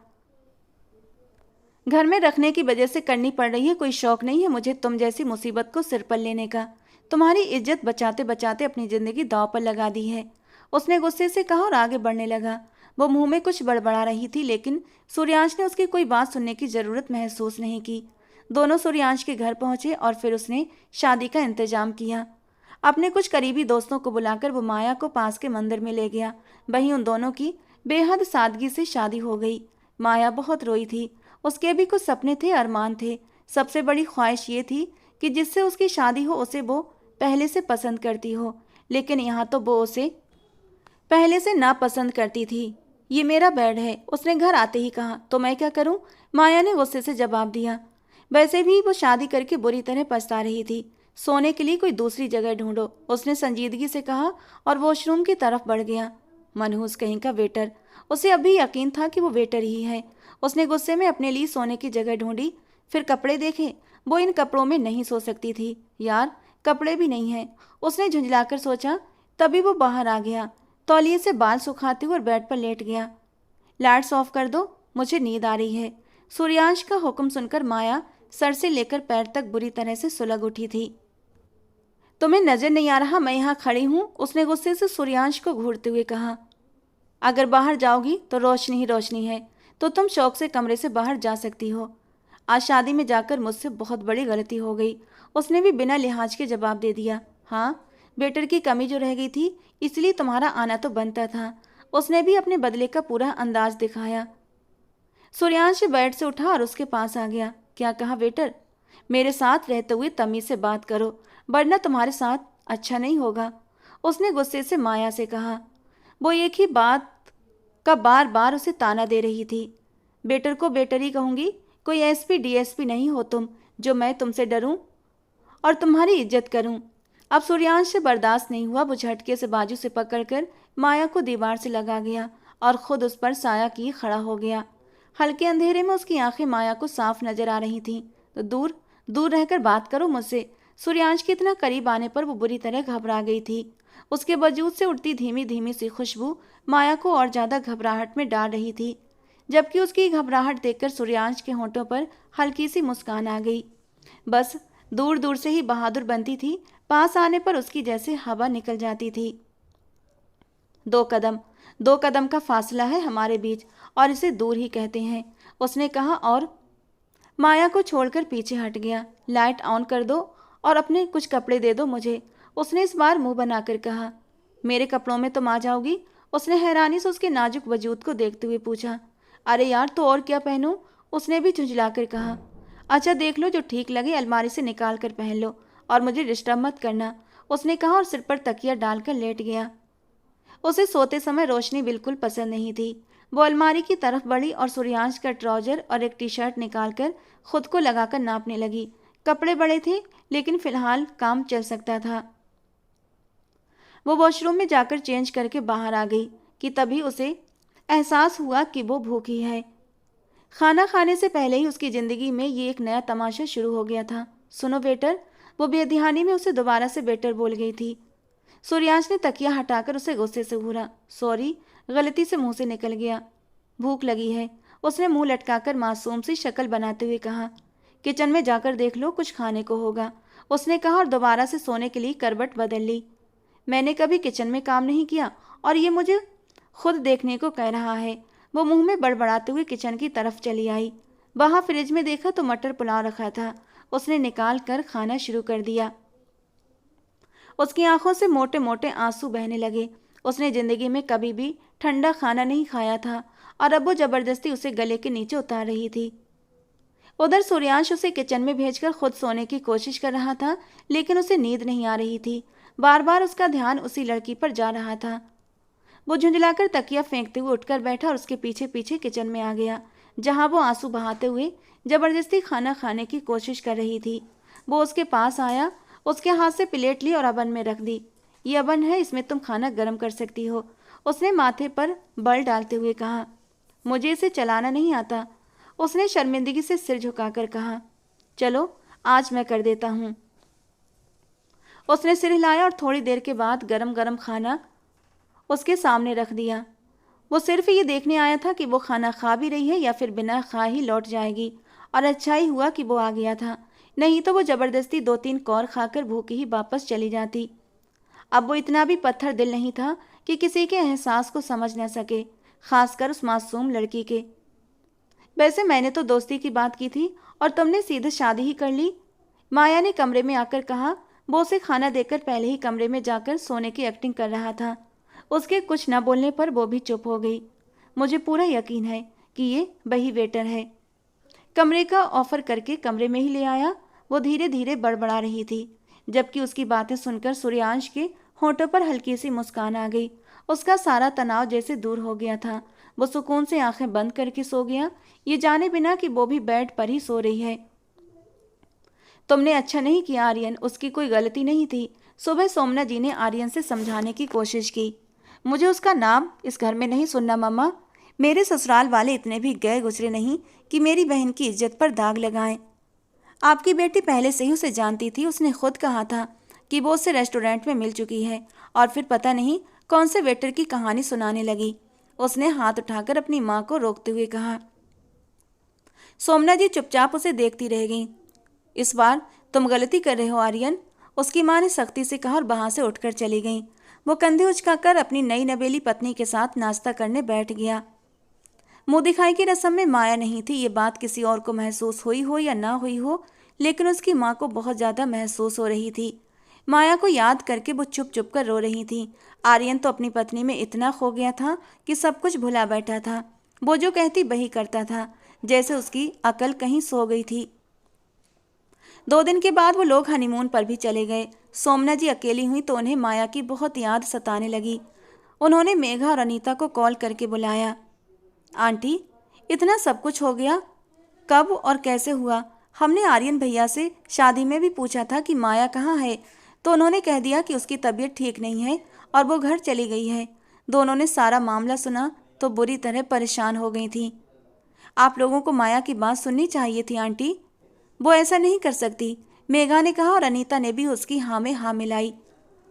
S1: घर में रखने की वजह से करनी पड़ रही है, कोई शौक नहीं है मुझे तुम जैसी मुसीबत को सिर पर लेने का। तुम्हारी इज्जत बचाते बचाते अपनी जिंदगी दांव पर लगा दी है, उसने गुस्से से कहा और आगे बढ़ने लगा। वो मुंह में कुछ बड़बड़ा रही थी, लेकिन सूर्यांश ने उसकी कोई बात सुनने की जरूरत महसूस नहीं की। दोनों सूर्यांश के घर पहुंचे और फिर उसने शादी का इंतजाम किया। अपने कुछ करीबी दोस्तों को बुलाकर वो माया को पास के मंदिर में ले गया। वहीं उन दोनों की बेहद सादगी से शादी हो गई। माया बहुत रोई थी। उसके भी कुछ सपने थे, अरमान थे। सबसे बड़ी ख्वाहिश ये थी कि जिससे उसकी शादी हो उसे वो पहले से पसंद करती हो, लेकिन यहाँ तो वो उसे पहले से नापसंद करती थी। ये मेरा बेड है, उसने घर आते ही कहा। तो मैं क्या करूं? माया ने गुस्से से जवाब दिया। वैसे भी वो शादी करके बुरी तरह पछता रही थी। सोने के लिए कोई दूसरी जगह ढूंढो, उसने संजीदगी से कहा और वॉशरूम की तरफ बढ़ गया। मनहूस कहीं का वेटर। उसे अभी यकीन था कि वो वेटर ही है। उसने गुस्से में अपने लिए सोने की जगह ढूंढी। फिर कपड़े देखे। वो इन कपड़ों में नहीं सो सकती थी। यार, कपड़े भी नहीं हैं, उसने झुंझलाकर सोचा। तभी वो बाहर आ गया। तौलिए से बाल सुखाते हुए बेड पर लेट गया। लाइट्स ऑफ कर दो, मुझे नींद आ रही है। सूर्यांश का हुक्म सुनकर माया सर से लेकर पैर तक बुरी तरह से सुलग उठी थी। तुम्हें नजर नहीं आ रहा मैं यहाँ खड़ी हूँ? उसने गुस्से से सूर्यांश को घूरते हुए कहा। अगर बाहर जाओगी तो रोशनी ही रोशनी है, तो तुम शौक से कमरे से बाहर जा सकती हो। आज शादी में जाकर मुझसे बहुत बड़ी गलती हो गई, उसने भी बिना लिहाज के जवाब दे दिया। हाँ, वेटर की कमी जो रह गई थी, इसलिए तुम्हारा आना तो बनता था। उसने भी अपने बदले का पूरा अंदाज दिखाया। सूर्यांश बेड से उठा और उसके पास आ गया। क्या कहा वेटर? मेरे साथ रहते हुए तमीज से बात करो, वरना तुम्हारे साथ अच्छा नहीं होगा, उसने गुस्से से माया से कहा। वो एक ही बात का बार बार उसे ताना दे रही थी। बेटर को बेटर ही कहूंगी, कोई एसपी डीएसपी नहीं हो तुम, जो मैं तुमसे डरूं और तुम्हारी इज्जत करूं। अब सूर्यांश से बर्दाश्त नहीं हुआ। वो झटके से बाजू से पकड़कर माया को दीवार से लगा गया और खुद उस पर साया किए खड़ा हो गया। हल्के अंधेरे में उसकी आंखें माया को साफ नजर आ रही थीं। तो दूर दूर रहकर बात करो मुझसे। सूर्यांश के इतना करीब आने पर वो बुरी तरह घबरा गई थी। उसके वजूद से उड़ती धीमी धीमी सी खुशबू माया को और ज्यादा घबराहट में डाल रही थी, जबकि उसकी घबराहट देखकर सूर्यांश के होंठों पर हल्की सी मुस्कान आ गई। बस दूर दूर से ही बहादुर बनती थी, पास आने पर उसकी जैसे हवा निकल जाती थी। 2 कदम का फासला है हमारे बीच और इसे दूर ही कहते हैं, उसने कहा और माया को छोड़कर पीछे हट गया। लाइट ऑन कर दो और अपने कुछ कपड़े दे दो मुझे, उसने इस बार मुंह बनाकर कहा। मेरे कपड़ों में तुम आ जाओगी? उसने हैरानी से उसके नाजुक वजूद को देखते हुए पूछा। अरे यार, तो और क्या पहनूं? उसने भी झुंझलाकर कहा। अच्छा देख लो, जो ठीक लगे अलमारी से निकाल कर पहन लो और मुझे डिस्टर्ब मत करना, उसने कहा और सिर पर तकिया डालकर लेट गया। उसे सोते समय रोशनी बिल्कुल पसंद नहीं थी। वो अलमारी की तरफ बढ़ी और सूर्यांश का ट्राउजर और एक टी शर्ट निकालकर खुद को लगाकर नापने लगी। कपड़े बड़े थे, लेकिन फिलहाल काम चल सकता था। वो वॉशरूम में जाकर चेंज करके बाहर आ गई कि तभी उसे एहसास हुआ कि वो भूखी है। खाना खाने से पहले ही उसकी जिंदगी में ये एक नया तमाशा शुरू हो गया था। सुनो वेटर, वो बेध्यानी में उसे दोबारा से वेटर बोल गई थी। सूर्यांश ने तकिया हटाकर उसे गुस्से से घूरा। सॉरी, गलती से मुंह से निकल गया। भूख लगी है, उसने मुंह लटकाकर मासूम सी शक्ल बनाते हुए कहा। किचन में जाकर देख लो, कुछ खाने को होगा, उसने कहा और दोबारा से सोने के लिए करवट बदल ली। मैंने कभी किचन में काम नहीं किया और ये मुझे खुद देखने को कह रहा है। वो मुंह में बड़बड़ाते हुए किचन की तरफ चली आई। वहां फ्रिज में देखा तो मटर पुलाव रखा था। उसने निकाल कर खाना शुरू कर दिया। उसकी आंखों से मोटे मोटे आंसू बहने लगे। उसने जिंदगी में कभी भी ठंडा खाना नहीं खाया था और अब वो जबरदस्ती उसे गले के नीचे उतार रही थी। उधर सूर्यांश उसे किचन में भेजकर खुद सोने की कोशिश कर रहा था, लेकिन उसे नींद नहीं आ रही थी। बार बार उसका ध्यान उसी लड़की पर जा रहा था। वो झुंझलाकर तकिया फेंकते हुए उठकर बैठा और उसके पीछे पीछे किचन में आ गया, जहां वो आंसू बहाते हुए जबरदस्ती खाना खाने की कोशिश कर रही थी। वो उसके पास आया, उसके हाथ से प्लेट ली और अवन में रख दी। ये अवन है, इसमें तुम खाना गर्म कर सकती हो, उसने माथे पर बल डालते हुए कहा। मुझे इसे चलाना नहीं आता, उसने शर्मिंदगी से सिर झुकाकर कहा। चलो आज मैं कर देता हूँ। उसने सिर हिलाया और थोड़ी देर के बाद गरम गरम खाना उसके सामने रख दिया। वो सिर्फ ये देखने आया था कि वो खाना खा भी रही है या फिर बिना खा ही लौट जाएगी, और अच्छा ही हुआ कि वो आ गया था, नहीं तो वो जबरदस्ती 2-3 कौर खाकर भूखी ही वापस चली जाती। अब वो इतना भी पत्थर दिल नहीं था कि किसी के एहसास को समझ न सके, खासकर उस मासूम लड़की के। वैसे मैंने तो दोस्ती की बात की थी और तुमने सीधे शादी ही कर ली, माया ने कमरे में आकर कहा। वो उसे खाना देकर पहले ही कमरे में जाकर सोने की एक्टिंग कर रहा था। उसके कुछ न बोलने पर वो भी चुप हो गई। मुझे पूरा यकीन है कि ये वही वेटर है, कमरे का ऑफर करके कमरे में ही ले आया, वो धीरे धीरे बड़बड़ा रही थी, जबकि उसकी बातें सुनकर सूर्यांश के होठों पर हल्की सी मुस्कान आ गई। उसका सारा तनाव जैसे दूर हो गया था। वो सुकून से आंखें बंद करके सो गया, ये जाने बिना कि वो भी बेड पर ही सो रही है। तुमने अच्छा नहीं किया आर्यन, उसकी कोई गलती नहीं थी। सुबह सोमना जी ने आर्यन से समझाने की कोशिश की। मुझे उसका नाम इस घर में नहीं सुनना मम्मा। मेरे ससुराल वाले इतने भी गए गुजरे नहीं कि मेरी बहन की इज्जत पर दाग लगाएं। आपकी बेटी पहले से ही उसे जानती थी, उसने खुद कहा था कि वो उससे रेस्टोरेंट में मिल चुकी है, और फिर पता नहीं कौन से वेटर की कहानी सुनाने लगी। उसने हाथ उठाकर अपनी माँ को रोकते हुए कहा। सोमना जी चुपचाप उसे देखती रह गईं। इस बार तुम गलती कर रहे हो आर्यन, उसकी माँ ने सख्ती से कहा और वहां से उठकर चली गईं। वो कंधे उचकाकर अपनी नई नवेली पत्नी के साथ नाश्ता करने बैठ गया। मुंह दिखाई की रस्म में माया नहीं थी। ये बात किसी और को महसूस हुई हो या ना हुई हो, लेकिन उसकी माँ को बहुत ज़्यादा महसूस हो रही थी। माया को याद करके वो चुप चुप कर रो रही थी। आर्यन तो अपनी पत्नी में इतना खो गया था कि सब कुछ भुला बैठा था। वो जो कहती वही करता था, जैसे उसकी अकल कहीं सो गई थी। 2 दिन के बाद वो लोग हनीमून पर भी चले गए। सोमना जी अकेली हुई तो उन्हें माया की बहुत याद सताने लगी। उन्होंने मेघा और अनीता को कॉल करके बुलाया। आंटी, इतना सब कुछ हो गया, कब और कैसे हुआ? हमने आर्यन भैया से शादी में भी पूछा था कि माया कहाँ है, तो उन्होंने कह दिया कि उसकी तबीयत ठीक नहीं है और वो घर चली गई है। दोनों ने सारा मामला सुना तो बुरी तरह परेशान हो गई थी। आप लोगों को माया की बात सुननी चाहिए थी आंटी, वो ऐसा नहीं कर सकती, मेघा ने कहा, और अनीता ने भी उसकी हाँ में हाँ मिलाई।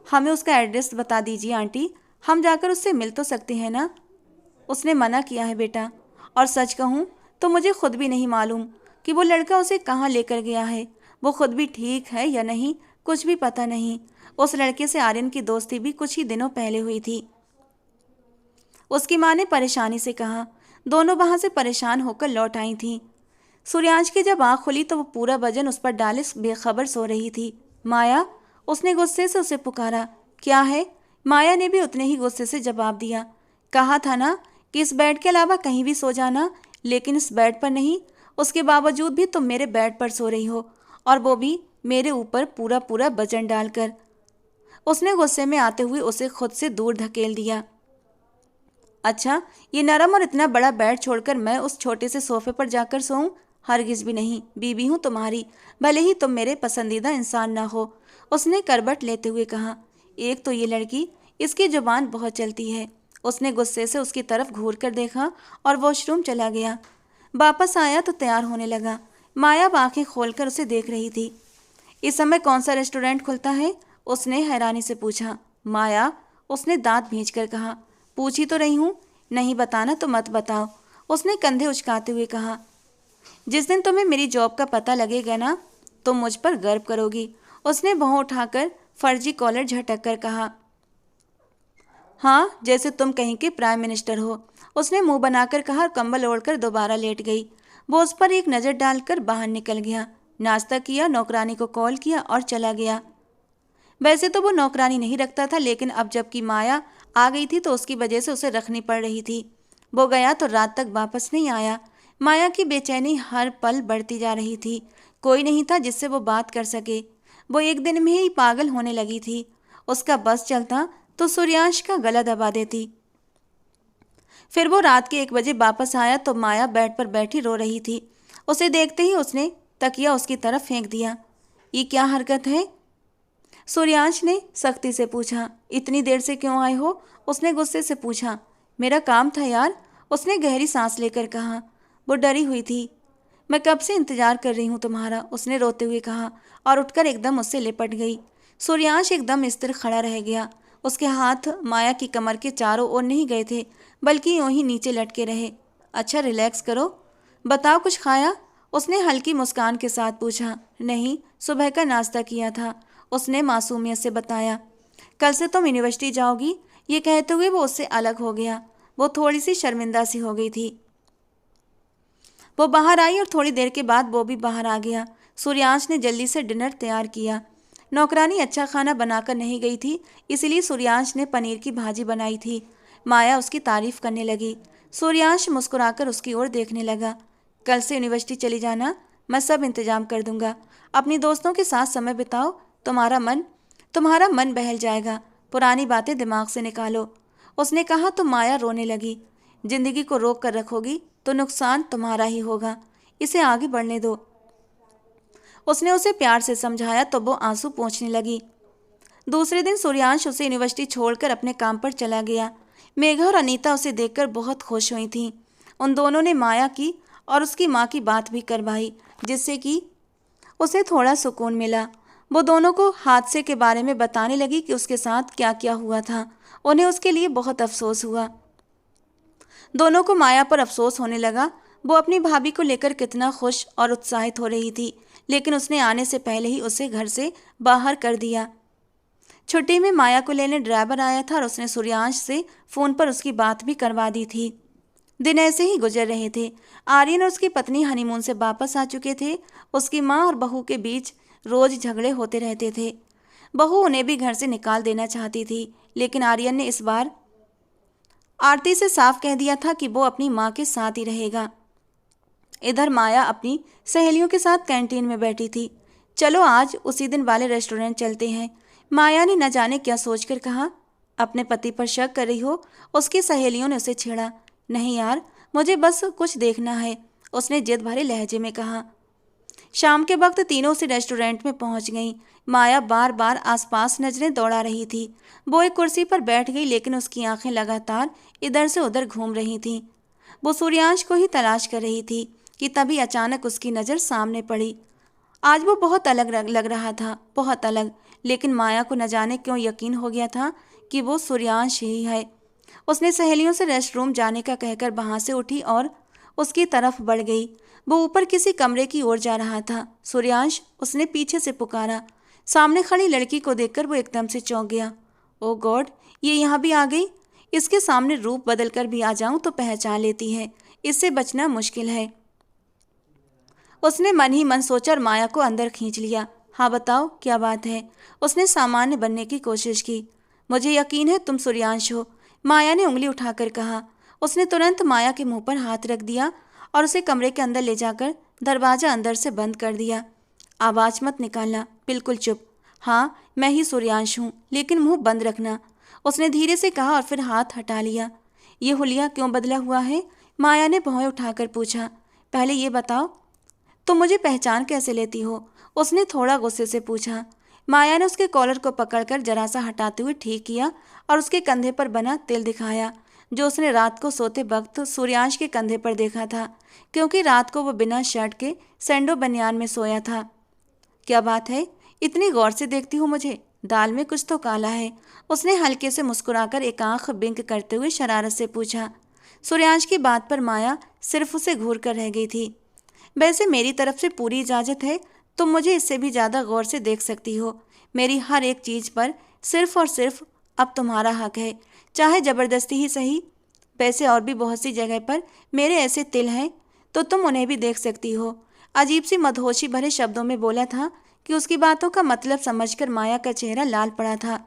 S1: हमें उसका एड्रेस बता दीजिए आंटी, हम जाकर उससे मिल तो सकते हैं ना? उसने मना किया है बेटा, और सच कहूँ तो मुझे खुद भी नहीं मालूम कि वो लड़का उसे कहाँ लेकर गया है। वो खुद भी ठीक है या नहीं, कुछ भी पता नहीं। उस लड़के से आर्यन की दोस्ती भी कुछ ही दिनों पहले हुई थी, उसकी माँ ने परेशानी से कहा। दोनों वहाँ से परेशान होकर लौट आई थीं। सूर्यांश की जब आँख खुली तो वो पूरा वजन उस पर डाले बेखबर सो रही थी। माया, उसने गुस्से से उसे पुकारा। क्या है? माया ने भी उतने ही गुस्से से जवाब दिया। कहा था ना कि इस बेड के अलावा कहीं भी सो जाना, लेकिन इस बेड पर नहीं। उसके बावजूद भी तुम मेरे बेड पर सो रही हो, और वो भी मेरे ऊपर पूरा पूरा वजन डालकर। उसने गुस्से में आते हुए उसे खुद से दूर धकेल दिया। अच्छा, ये नरम और इतना बड़ा बेड छोड़कर मैं उस छोटे से सोफे पर जाकर सोऊं? हरगिज भी नहीं। बीवी हूं तुम्हारी, भले ही तुम मेरे पसंदीदा इंसान ना हो, उसने करवट लेते हुए कहा। एक तो ये लड़की, इसकी जुबान बहुत चलती है। उसने गुस्से से उसकी तरफ घूर कर देखा और वॉशरूम चला गया। वापस आया तो तैयार होने लगा। माया आंखें खोलकर उसे देख रही थी। इस समय कौन सा रेस्टोरेंट खुलता है? उसने हैरानी से पूछा। माया, उसने दांत भींचकर कहा। पूछी तो रही हूँ, नहीं बताना तो मत बताओ, उसने कंधे उचकाते हुए कहा। जिस दिन तुम्हें मेरी जॉब का पता लगेगा ना, तुम मुझ पर गर्व करोगी, उसने भौं उठाकर फर्जी कॉलर झटक कर कहा। हाँ, जैसे तुम कहीं के प्राइम मिनिस्टर हो, उसने मुंह बनाकर कहा और कंबल ओढ़कर दोबारा लेट गई। वो उस पर एक नज़र डालकर बाहर निकल गया। नाश्ता किया, नौकरानी को कॉल किया और चला गया। वैसे तो वो नौकरानी नहीं रखता था, लेकिन अब जबकि माया आ गई थी तो उसकी वजह से उसे रखनी पड़ रही थी। वो गया तो रात तक वापस नहीं आया। माया की बेचैनी हर पल बढ़ती जा रही थी। कोई नहीं था जिससे वो बात कर सके। वो एक दिन में ही पागल होने लगी थी। उसका बस चलता तो सूर्यांश का गला दबा देती। फिर वो रात के 1 बजे वापस आया तो माया बेड पर बैठी रो रही थी। उसे देखते ही उसने तकिया उसकी तरफ फेंक दिया। ये क्या हरकत है? सूर्यांश ने सख्ती से पूछा। इतनी देर से क्यों आए हो? उसने गुस्से से पूछा। मेरा काम था यार, उसने गहरी सांस लेकर कहा। वो डरी हुई थी। मैं कब से इंतजार कर रही हूँ तुम्हारा, उसने रोते हुए कहा और उठकर एकदम उससे लिपट गई। सूर्यांश एकदम स्थिर खड़ा रह गया। उसके हाथ माया की कमर के चारों ओर नहीं गए थे, बल्कि यूं ही नीचे लटके रहे। अच्छा रिलैक्स करो। बताओ कुछ खाया? उसने हल्की मुस्कान के साथ पूछा। नहीं, सुबह का नाश्ता किया था, उसने मासूमियत से बताया। कल से तुम यूनिवर्सिटी जाओगी? ये कहते हुए वो उससे अलग हो गया। वो थोड़ी सी शर्मिंदा सी हो गई थी। वो बाहर आई और थोड़ी देर के बाद वो भी बाहर आ गया। सूर्यांश ने जल्दी से डिनर तैयार किया। नौकरानी अच्छा खाना बनाकर नहीं गई थी, इसलिए सूर्यांश ने पनीर की भाजी बनाई थी। माया उसकी तारीफ करने लगी। सूर्यांश मुस्कुराकर उसकी ओर देखने लगा। कल से यूनिवर्सिटी चली जाना, मैं सब इंतजाम कर दूंगा। अपनी दोस्तों के साथ समय बिताओ, तुम्हारा मन बहल जाएगा। पुरानी बातें दिमाग से निकालो, उसने कहा तो माया रोने लगी। जिंदगी को रोक कर रखोगी तो नुकसान तुम्हारा ही होगा, इसे आगे बढ़ने दो। उसने उसे प्यार से समझाया तो वो आंसू पोंछने लगी। दूसरे दिन सूर्यांश उसे यूनिवर्सिटी छोड़कर अपने काम पर चला गया। मेघा और अनीता उसे देखकर बहुत खुश हुई थीं। उन दोनों ने माया की और उसकी माँ की बात भी करवाई, जिससे कि उसे थोड़ा सुकून मिला। वो दोनों को हादसे के बारे में बताने लगी कि उसके साथ क्या क्या हुआ था। उन्हें उसके लिए बहुत अफसोस हुआ। दोनों को माया पर अफसोस होने लगा। वो अपनी भाभी को लेकर कितना खुश और उत्साहित हो रही थी, लेकिन उसने आने से पहले ही उसे घर से बाहर कर दिया। छुट्टी में माया को लेने ड्राइवर आया था और उसने सूर्यांश से फ़ोन पर उसकी बात भी करवा दी थी। दिन ऐसे ही गुजर रहे थे। आर्यन और उसकी पत्नी हनीमून से वापस आ चुके थे। उसकी माँ और बहू के बीच रोज झगड़े होते रहते थे। बहू उन्हें भी घर से निकाल देना चाहती थी, लेकिन आर्यन ने इस बार आरती से साफ कह दिया था कि वो अपनी माँ के साथ ही रहेगा। इधर माया अपनी सहेलियों के साथ कैंटीन में बैठी थी। चलो आज उसी दिन वाले रेस्टोरेंट चलते हैं, माया ने न जाने क्या सोचकर कहा। अपने पति पर शक कर रही हो? उसकी सहेलियों ने उसे छेड़ा। नहीं यार, मुझे बस कुछ देखना है, उसने जिद भरे लहजे में कहा। शाम के वक्त तीनों उसी रेस्टोरेंट में पहुंच गईं। माया बार बार आसपास नजरें दौड़ा रही थी। वो एक कुर्सी पर बैठ गई, लेकिन उसकी आंखें लगातार इधर से उधर घूम रही थीं। वो सूर्यांश को ही तलाश कर रही थी कि तभी अचानक उसकी नज़र सामने पड़ी। आज वो बहुत अलग लग रहा था, बहुत अलग। लेकिन माया को न जाने क्यों यकीन हो गया था कि वो सूर्यांश ही है। उसने सहेलियों से रेस्टरूम जाने का कहकर वहां से उठी और उसकी तरफ बढ़ गई। वो ऊपर किसी कमरे की ओर जा रहा था। सूर्यांश, उसने पीछे से पुकारा। सामने खड़ी लड़की को देखकर वो एकदम से चौंक गया। ओ गॉड, ये यहाँ भी आ गई। इसके सामने रूप बदल कर भी आ जाऊं तो पहचान लेती है, इससे बचना मुश्किल है, उसने मन ही मन सोचा और माया को अंदर खींच लिया। हाँ बताओ क्या बात है, उसने सामान्य बनने की कोशिश की। मुझे यकीन है तुम सूर्यांश हो, माया ने उंगली उठाकर कहा। उसने तुरंत माया के मुंह पर हाथ रख दिया और उसे कमरे के अंदर ले जाकर दरवाजा अंदर से बंद कर दिया। आवाज मत निकालना, बिल्कुल चुप। हाँ मैं ही सूर्यांश हूँ, लेकिन मुंह बंद रखना, उसने धीरे से कहा और फिर हाथ हटा लिया। ये हुलिया क्यों बदला हुआ है? माया ने भौं उठाकर पूछा। पहले ये बताओ तुम मुझे पहचान कैसे लेती हो? उसने थोड़ा गुस्से से पूछा। माया ने उसके कॉलर को पकड़कर जरा सा हटाते हुए ठीक किया और उसके कंधे पर बना तिल दिखाया, जो उसने रात को सोते वक्त सूर्यांश के कंधे पर देखा था, क्योंकि रात को वो बिना शर्ट के सैंडो बनियान में सोया था। क्या बात है, इतनी गौर से देखती हूँ मुझे? दाल में कुछ तो काला है, उसने हल्के से मुस्कुराकर एक आंख बिंक करते हुए शरारत से पूछा। सूर्यांश की बात पर माया सिर्फ उसे घूर कर रह गई थी। वैसे मेरी तरफ से पूरी इजाज़त है, तुम मुझे इससे भी ज़्यादा गौर से देख सकती हो। मेरी हर एक चीज़ पर सिर्फ और सिर्फ अब तुम्हारा हक है, चाहे ज़बरदस्ती ही सही। वैसे और भी बहुत सी जगह पर मेरे ऐसे तिल हैं, तो तुम उन्हें भी देख सकती हो। अजीब सी मदहोशी भरे शब्दों में बोला था कि उसकी बातों का मतलब समझकर माया का चेहरा लाल पड़ा था।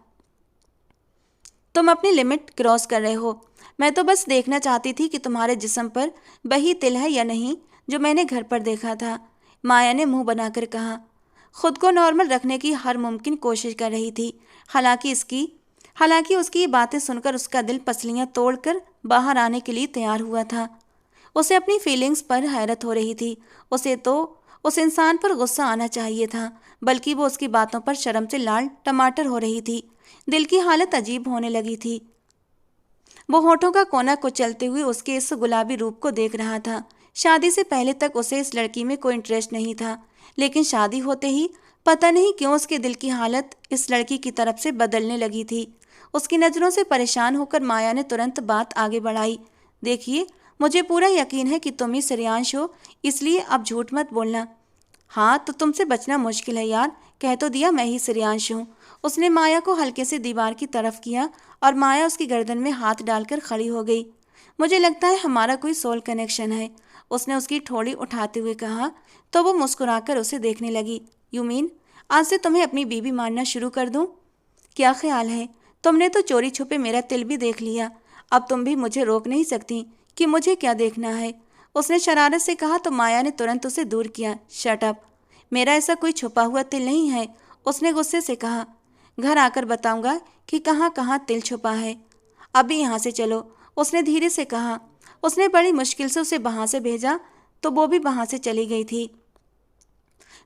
S1: तुम अपनी लिमिट क्रॉस कर रहे हो। मैं तो बस देखना चाहती थी कि तुम्हारे जिस्म पर वही तिल है या नहीं जो मैंने घर पर देखा था, माया ने मुंह बनाकर कहा। खुद को नॉर्मल रखने की हर मुमकिन कोशिश कर रही थी। हालांकि उसकी ये बातें सुनकर उसका दिल पसलियां तोड़कर बाहर आने के लिए तैयार हुआ था। उसे अपनी फीलिंग्स पर हैरत हो रही थी। उसे तो उस इंसान पर गुस्सा आना चाहिए था, बल्कि वो उसकी बातों पर शर्म से लाल टमाटर हो रही थी। दिल की हालत अजीब होने लगी थी। वो होठों का कोना कुचलते हुए उसके इस गुलाबी रूप को देख रहा था। शादी से पहले तक उसे इस लड़की में कोई इंटरेस्ट नहीं था, लेकिन शादी होते ही पता नहीं क्यों उसके दिल की हालत इस लड़की की तरफ से बदलने लगी थी। उसकी नज़रों से परेशान होकर माया ने तुरंत बात आगे बढ़ाई। देखिए, मुझे पूरा यकीन है कि तुम ही श्रेयांश हो, इसलिए अब झूठ मत बोलना। हाँ, तो तुमसे बचना मुश्किल है यार, कह तो दिया मैं ही श्रेयांश हूँ। उसने माया को हल्के से दीवार की तरफ किया और माया उसकी गर्दन में हाथ डालकर खड़ी हो गई। मुझे लगता है हमारा कोई सोल कनेक्शन है, उसने उसकी ठोड़ी उठाते हुए कहा। तो वो मुस्कुराकर उसे देखने लगी। यू मीन आज से तुम्हें अपनी बीवी मानना शुरू कर दूं? क्या ख्याल है? तुमने तो चोरी छुपे मेरा तिल भी देख लिया, अब तुम भी मुझे रोक नहीं सकती कि मुझे क्या देखना है, उसने शरारत से कहा। तो माया ने तुरंत उसे दूर किया। शट अप, मेरा ऐसा कोई छुपा हुआ तिल नहीं है, उसने गुस्से से कहा। घर आकर बताऊंगा कि कहाँ कहाँ तिल छुपा है, अभी यहाँ से चलो, उसने धीरे से कहा। उसने बड़ी मुश्किल से उसे वहाँ से भेजा तो वो भी वहाँ से चली गई थी।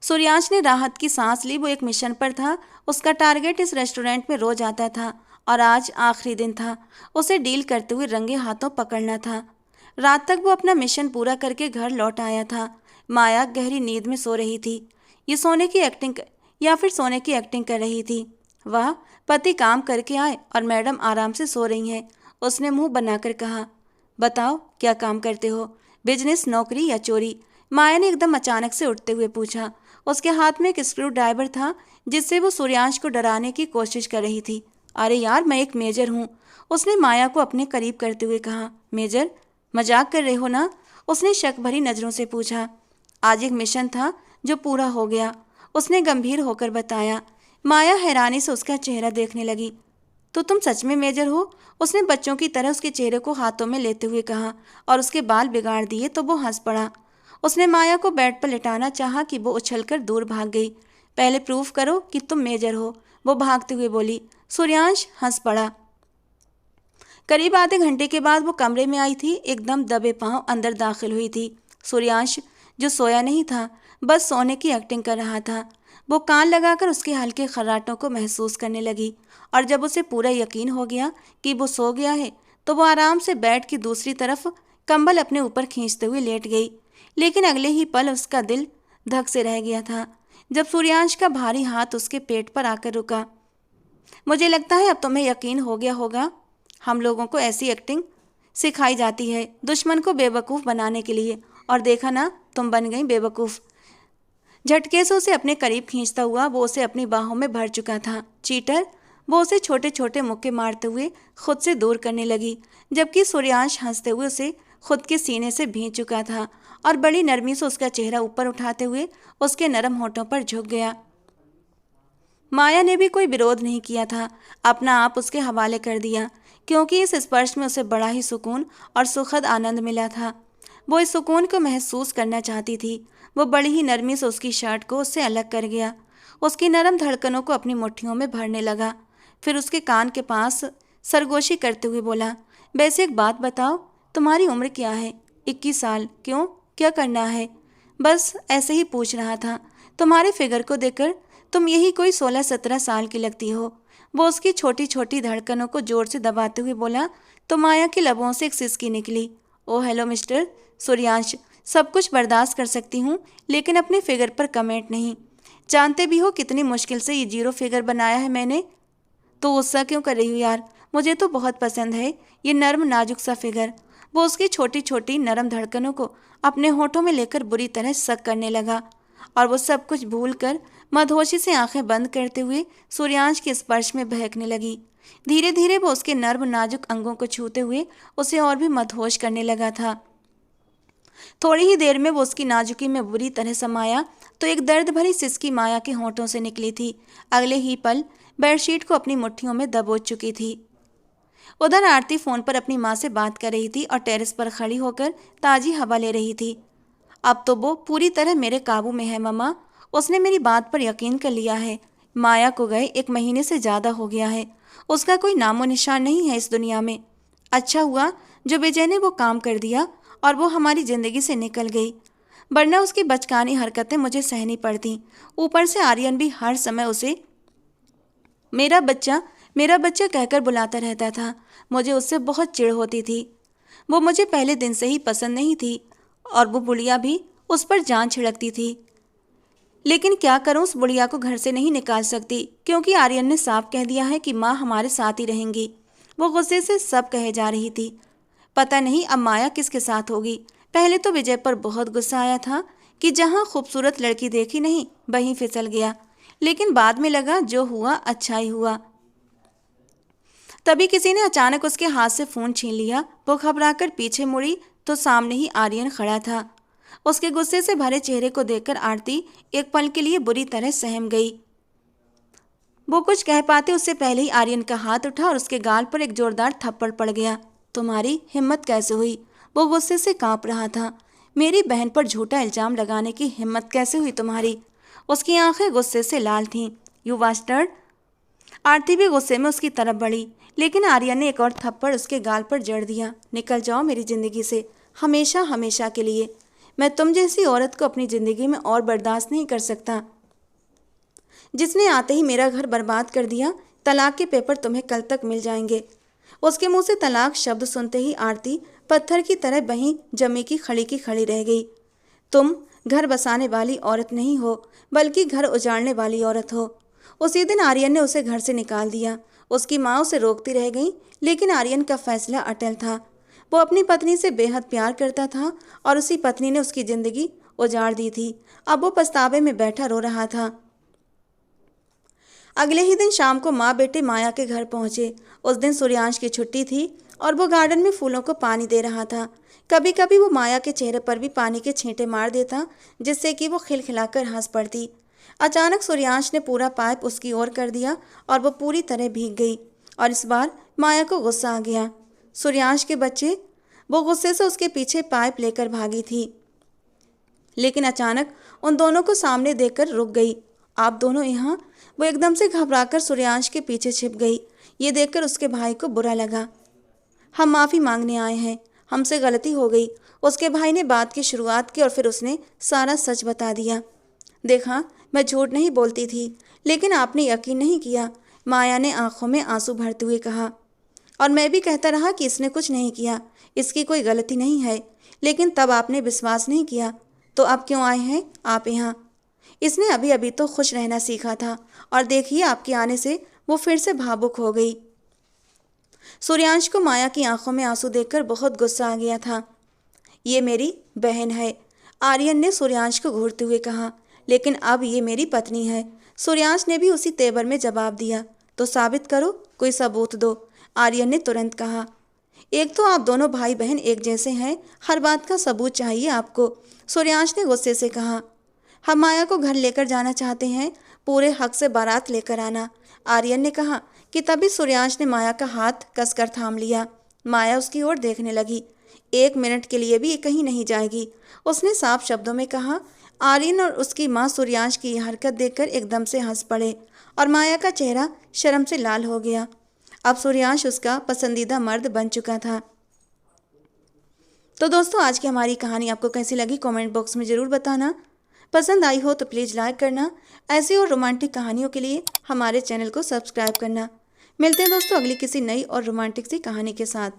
S1: सूर्यांश ने राहत की सांस ली। वो एक मिशन पर था। उसका टारगेट इस रेस्टोरेंट में रोज आता था और आज आखिरी दिन था। उसे डील करते हुए रंगे हाथों पकड़ना था। रात तक वो अपना मिशन पूरा करके घर लौट आया था। माया गहरी नींद में सो रही थी। ये सोने की एक्टिंग कर रही थी। वह पति काम करके आए और मैडम आराम से सो रही हैं, उसने मुंह बनाकर कहा। बताओ, क्या काम करते हो? बिजनेस, नौकरी या चोरी? माया ने एकदम अचानक से उठते हुए पूछा। उसके हाथ में एक स्क्रू ड्राइवर था जिससे वो सूर्यांश को डराने की कोशिश कर रही थी। अरे यार, मैं एक मेजर हूँ, उसने माया को अपने करीब करते हुए कहा। मेजर? मजाक कर रहे हो ना? उसने शक भरी नज़रों से पूछा। आज एक मिशन था जो पूरा हो गया, उसने गंभीर होकर बताया। माया हैरानी से उसका चेहरा देखने लगी। तो तुम सच में मेजर हो? उसने बच्चों की तरह उसके चेहरे को हाथों में लेते हुए कहा और उसके बाल बिगाड़ दिए तो वो हंस पड़ा। उसने माया को बेड पर लिटाना चाहा कि वो उछलकर दूर भाग गई। पहले प्रूफ करो कि तुम मेजर हो, वो भागते हुए बोली। सूर्यांश हंस पड़ा। करीब आधे घंटे के बाद वो कमरे में आई थी, एकदम दबे पांव अंदर दाखिल हुई थी। सूर्यांश, जो सोया नहीं था, बस सोने की एक्टिंग कर रहा था। वो कान लगाकर उसके हल्के खर्राटों को महसूस करने लगी और जब उसे पूरा यकीन हो गया कि वो सो गया है तो वो आराम से बेड की दूसरी तरफ कंबल अपने ऊपर खींचते हुए लेट गई। लेकिन अगले ही पल उसका दिल धक से रह गया था जब सूर्यांश का भारी हाथ उसके पेट पर आकर रुका। मुझे लगता है अब तुम्हें यकीन हो गया होगा, हम लोगों को ऐसी एक्टिंग सिखाई जाती है दुश्मन को बेवकूफ़ बनाने के लिए, और देखा ना, तुम बन गई बेवकूफ़। झटके से उसे अपने करीब खींचता हुआ वो उसे अपनी बाहों में भर चुका था। चीटर, वो उसे छोटे छोटे मुक्के मारते हुए खुद से दूर करने लगी, जबकि सूर्यांश हंसते हुए उसे खुद के सीने से भींच चुका था और बड़ी नरमी से उसका चेहरा ऊपर उठाते हुए उसके नरम होठों पर झुक गया। माया ने भी कोई विरोध नहीं किया था, अपना आप उसके हवाले कर दिया, क्योंकि इस स्पर्श में उसे बड़ा ही सुकून और सुखद आनंद मिला था। वो इस सुकून को महसूस करना चाहती थी। वो बड़ी ही नरमी से उसकी शर्ट को उससे अलग कर गया, उसकी नरम धड़कनों को अपनी मुट्ठियों में भरने लगा। फिर उसके कान के पास सरगोशी करते हुए बोला, वैसे एक बात बताओ, तुम्हारी उम्र क्या है? 21 साल। क्यों, क्या करना है? बस ऐसे ही पूछ रहा था, तुम्हारे फिगर को देखकर तुम यही कोई 16-17 साल की लगती हो। वो उसकी छोटी छोटी धड़कनों को जोर से दबाते हुए बोला। तो माया की लबों से एक सिसकी निकली। ओ हेलो मिस्टर सूर्यांश, सब कुछ बर्दाश्त कर सकती हूँ, लेकिन अपने फिगर पर कमेंट नहीं। जानते भी हो कितनी मुश्किल से ये 0 फिगर बनाया है मैंने। तो गुस्सा क्यों कर रही हो यार, मुझे तो बहुत पसंद है ये नर्म नाजुक सा फिगर। वो उसकी छोटी छोटी नरम धड़कनों को अपने होठों में लेकर बुरी तरह सक करने लगा और वो सब कुछ भूलकर मदहोशी से आंखें बंद करते हुए सूर्यांश के स्पर्श में बहकने लगी। धीरे धीरे वो उसके नर्म नाजुक अंगों को छूते हुए उसे और भी मदहोश करने लगा था। थोड़ी ही देर में वो उसकी नाजुकी में बुरी तरह समाया तो एक दर्द भरी सिसकी माया के होठों से निकली थी। अगले ही पल बेडशीट को अपनी मुट्ठियों में दबोच चुकी थी। उधर आरती फोन पर अपनी माँ से बात कर रही थी और टेरेस पर खड़ी होकर ताजी हवा ले रही थी। अब तो वो पूरी तरह मेरे काबू में है मम्मा। उसने मेरी बात पर यकीन कर लिया है। माया को गए 1 महीने से ज़्यादा हो गया है। उसका कोई नामो निशान नहीं है इस दुनिया में। अच्छा हुआ जो विजय ने वो काम कर दिया और वो हमारी ज़िंदगी से निकल गई, वरना उसकी बचकानी हरकतें मुझे सहनी पड़ती। ऊपर से आर्यन भी हर समय उसे मेरा बच्चा कहकर बुलाता रहता था। मुझे उससे बहुत चिढ़ होती थी। वो मुझे पहले दिन से ही पसंद नहीं थी और वो बुढ़िया भी उस पर जान छिड़कती थी। लेकिन क्या करूं, उस बुढ़िया को घर से नहीं निकाल सकती क्योंकि आर्यन ने साफ कह दिया है कि माँ हमारे साथ ही रहेंगी। वो गुस्से से सब कहे जा रही थी। पता नहीं अब माया किसके साथ होगी। पहले तो विजय पर बहुत गुस्सा आया था कि जहाँ खूबसूरत लड़की देखी नहीं वहीं फिसल गया, लेकिन बाद में लगा जो हुआ अच्छा ही हुआ। तभी किसी ने अचानक उसके हाथ से फ़ोन छीन लिया। वो घबराकर पीछे मुड़ी तो सामने ही आर्यन खड़ा था। उसके गुस्से से भरे चेहरे को देखकर आरती एक पल के लिए बुरी तरह सहम गई। वो कुछ कह पाते उससे पहले ही आर्यन का हाथ उठा और उसके गाल पर एक जोरदार थप्पड़ पड़ गया। तुम्हारी हिम्मत कैसे हुई? वो गुस्से से कांप रहा था। मेरी बहन पर झूठा इल्जाम लगाने की हिम्मत कैसे हुई तुम्हारी? उसकी आंखें गुस्से से लाल थीं। You bastard! आरती भी गुस्से में उसकी तरफ बढ़ी, लेकिन आर्यन ने एक और थप्पड़ उसके गाल पर जड़ दिया। निकल जाओ मेरी ज़िंदगी से, हमेशा हमेशा के लिए। मैं तुम जैसी औरत को अपनी ज़िंदगी में और बर्दाश्त नहीं कर सकता, जिसने आते ही मेरा घर बर्बाद कर दिया। तलाक के पेपर तुम्हें कल तक मिल जाएंगे। उसके मुंह से तलाक शब्द सुनते ही आरती पत्थर की तरह वहीं जमी की खड़ी रह गई। तुम घर बसाने वाली औरत नहीं हो, बल्कि घर उजाड़ने वाली औरत हो। उसी दिन आर्यन ने उसे घर से निकाल दिया। उसकी माँ उसे रोकती रह गई, लेकिन आर्यन का फैसला अटल था। वो अपनी पत्नी से बेहद प्यार करता था और उसी पत्नी ने उसकी ज़िंदगी उजाड़ दी थी। अब वो पछतावे में बैठा रो रहा था। अगले ही दिन शाम को माँ बेटे माया के घर पहुँचे। उस दिन सूर्यांश की छुट्टी थी और वो गार्डन में फूलों को पानी दे रहा था। कभी कभी वो माया के चेहरे पर भी पानी के छींटे मार देता, जिससे कि वो खिलखिलाकर हंस पड़ती। अचानक सूर्यांश ने पूरा पाइप उसकी ओर कर दिया और वो पूरी तरह भीग गई। और इस बार माया को गुस्सा आ गया। सूर्यांश के बच्चे! वो गुस्से से उसके पीछे पाइप लेकर भागी थी, लेकिन अचानक उन दोनों को सामने देखकर रुक गई। आप दोनों यहाँ? वो एकदम से घबराकर सूर्यांश के पीछे छिप गई। ये देखकर उसके भाई को बुरा लगा। हम माफ़ी मांगने आए हैं, हमसे गलती हो गई। उसके भाई ने बात की शुरुआत की और फिर उसने सारा सच बता दिया। देखा, मैं झूठ नहीं बोलती थी, लेकिन आपने यकीन नहीं किया। माया ने आंखों में आंसू भरते हुए कहा। और मैं भी कहता रहा कि इसने कुछ नहीं किया, इसकी कोई गलती नहीं है, लेकिन तब आपने विश्वास नहीं किया। तो अब क्यों आए हैं आप यहाँ? इसने अभी अभी तो खुश रहना सीखा था और देखिए आपके आने से वो फिर से भावुक हो गई। सूर्यांश को माया की आंखों में आंसू देखकर बहुत गुस्सा आ गया था। ये मेरी बहन है, आर्यन ने सूर्यांश को घूरते हुए कहा, लेकिन अब ये मेरी पत्नी है। सूर्यांश ने भी उसी तेवर में जवाब दिया। तो साबित करो, कोई सबूत दो, आर्यन ने तुरंत कहा। एक तो आप दोनों भाई बहन एक जैसे हैं, हर बात का सबूत चाहिए आपको, सूर्यांश ने गुस्से से कहा। हम माया को घर लेकर जाना चाहते हैं, पूरे हक से बारात लेकर आना, आर्यन ने कहा कि तभी सूर्यांश ने माया का हाथ कसकर थाम लिया। माया उसकी ओर देखने लगी। 1 मिनट के लिए भी कहीं नहीं जाएगी, उसने साफ शब्दों में कहा। आर्यन और उसकी माँ सूर्यांश की यह हरकत देखकर एकदम से हंस पड़े और माया का चेहरा शर्म से लाल हो गया। अब सूर्यांश उसका पसंदीदा मर्द बन चुका था। तो दोस्तों, आज की हमारी कहानी आपको कैसी लगी कमेंट बॉक्स में ज़रूर बताना। पसंद आई हो तो प्लीज़ लाइक करना। ऐसी और रोमांटिक कहानियों के लिए हमारे चैनल को सब्सक्राइब करना। मिलते हैं दोस्तों अगली किसी नई और रोमांटिक सी कहानी के साथ।